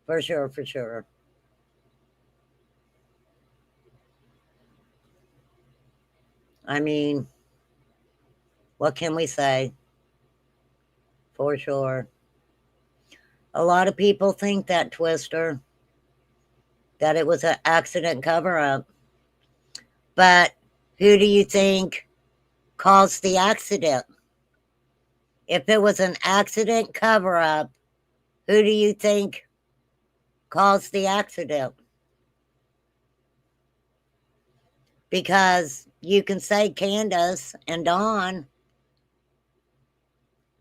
For sure, for sure. I mean, what can we say? For sure. A lot of people think that, Twister, that it was an accident cover-up. But who do you think caused the accident? If it was an accident cover-up, who do you think caused the accident? Because you can say Candace and Dawn,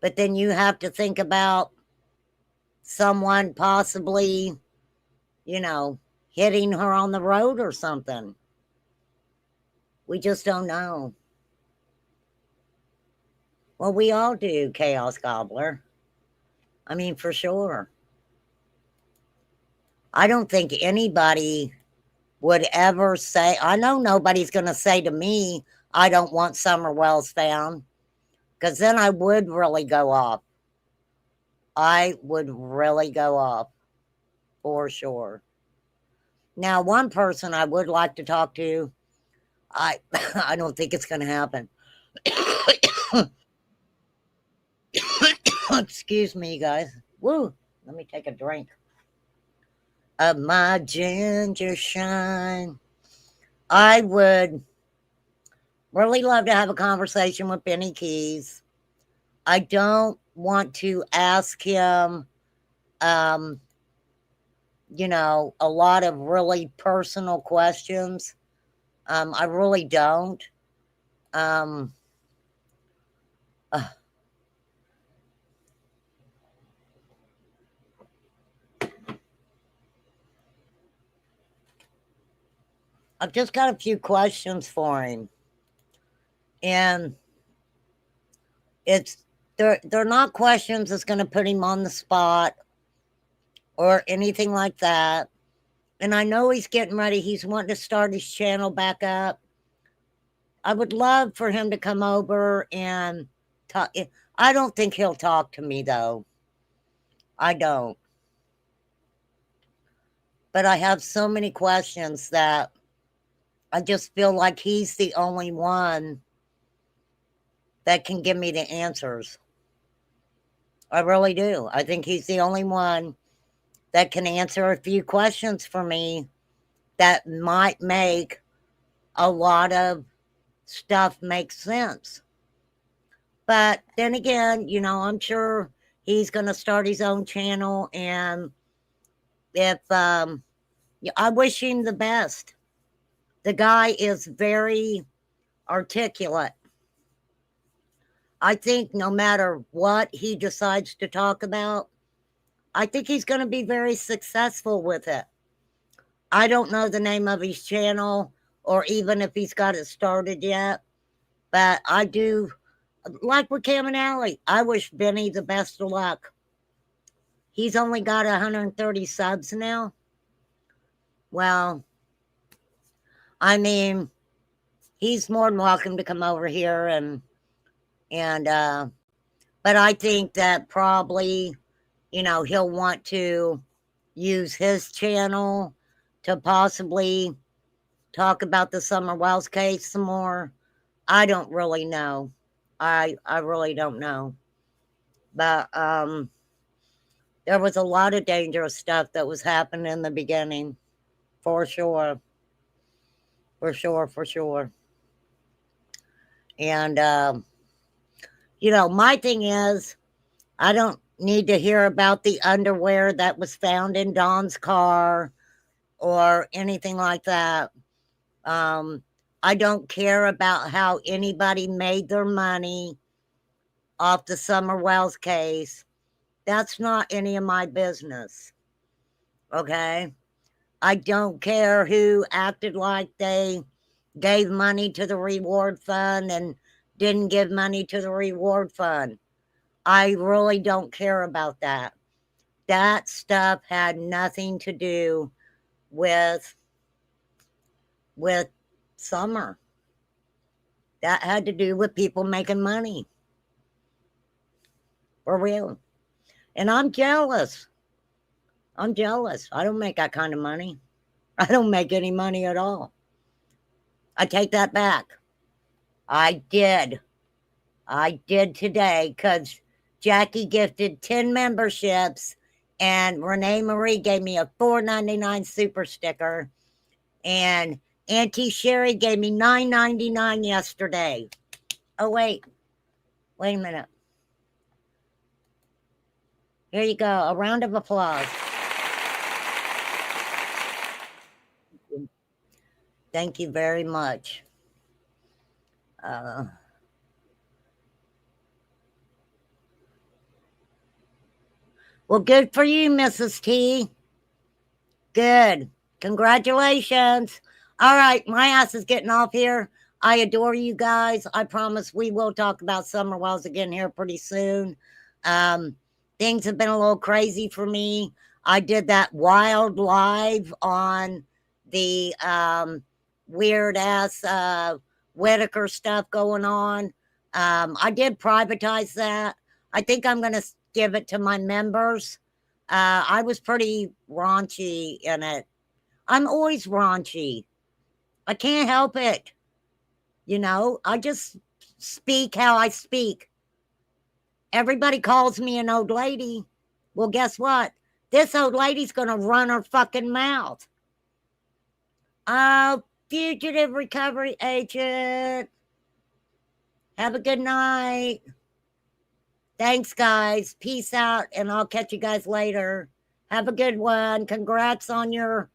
but then you have to think about someone possibly, hitting her on the road or something. We just don't know. Well, we all do, Chaos Gobbler. I mean, for sure. I don't think anybody would ever say, I know nobody's going to say to me, I don't want Summer Wells found, because then I would really go off. I would really go off, for sure. Now, one person I would like to talk to, I don't think it's going to happen. Excuse me, guys. Woo! Let me take a drink of my ginger shine. I would really love to have a conversation with Benny Keys. I don't want to ask him, a lot of really personal questions. I really don't. I've just got a few questions for him. And they're not questions that's going to put him on the spot or anything like that. And I know he's getting ready. He's wanting to start his channel back up. I would love for him to come over and talk. I don't think he'll talk to me, though. I don't. But I have so many questions that I just feel like he's the only one that can give me the answers. I really do. I think he's the only one that can answer a few questions for me that might make a lot of stuff makes sense. But then again, you know, I'm sure he's going to start his own channel, and if I wish him the best. The guy is very articulate. I think no matter what he decides to talk about, I think he's going to be very successful with it. I don't know the name of his channel or even if he's got it started yet, but I do, like with Cam and Allie, I wish Benny the best of luck. He's only got 130 subs now. Well, I mean, he's more than welcome to come over here and but I think that probably, you know, he'll want to use his channel to possibly talk about the Summer Wells case some more. I don't really know. I really don't know. But there was a lot of dangerous stuff that was happening in the beginning, for sure. For sure. And you know, my thing is, I don't need to hear about the underwear that was found in Dawn's car or anything like that. I don't care about how anybody made their money off the Summer Wells case. That's not any of my business. Okay? I don't care who acted like they gave money to the reward fund and didn't give money to the reward fund. I really don't care about that. That stuff had nothing to do with Summer. That had to do with people making money. For real. And I'm jealous. I don't make that kind of money. I don't make any money at all. I take that back. I did today because Jackie gifted 10 memberships and Renee Marie gave me a $4.99 super sticker, and Auntie Sherry gave me $9.99 yesterday. Oh, wait a minute. Here you go. A round of applause. Thank you very much. Well, good for you, Mrs. T. Good. Congratulations. All right, my ass is getting off here. I adore you guys. I promise we will talk about Summer Wells again here pretty soon. Things have been a little crazy for me. I did that wild live on the weird ass Whitaker stuff going on. I did privatize that. I think I'm going to give it to my members. I was pretty raunchy in it. I'm always raunchy. I can't help it. You know, I just speak how I speak. Everybody calls me an old lady. Well, guess what? This old lady's going to run her fucking mouth. Oh, fugitive recovery agent. Have a good night. Thanks, guys. Peace out, and I'll catch you guys later. Have a good one. Congrats on your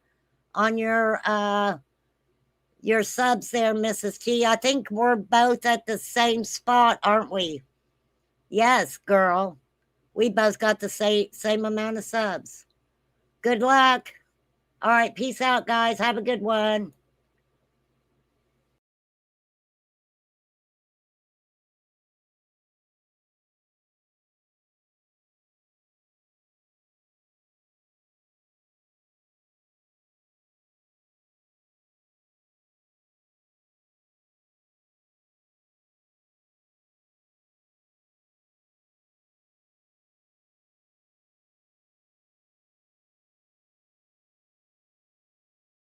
subs there, Mrs. T. I think we're both at the same spot, aren't we? Yes, girl. We both got the same amount of subs. Good luck. All right, peace out, guys. Have a good one.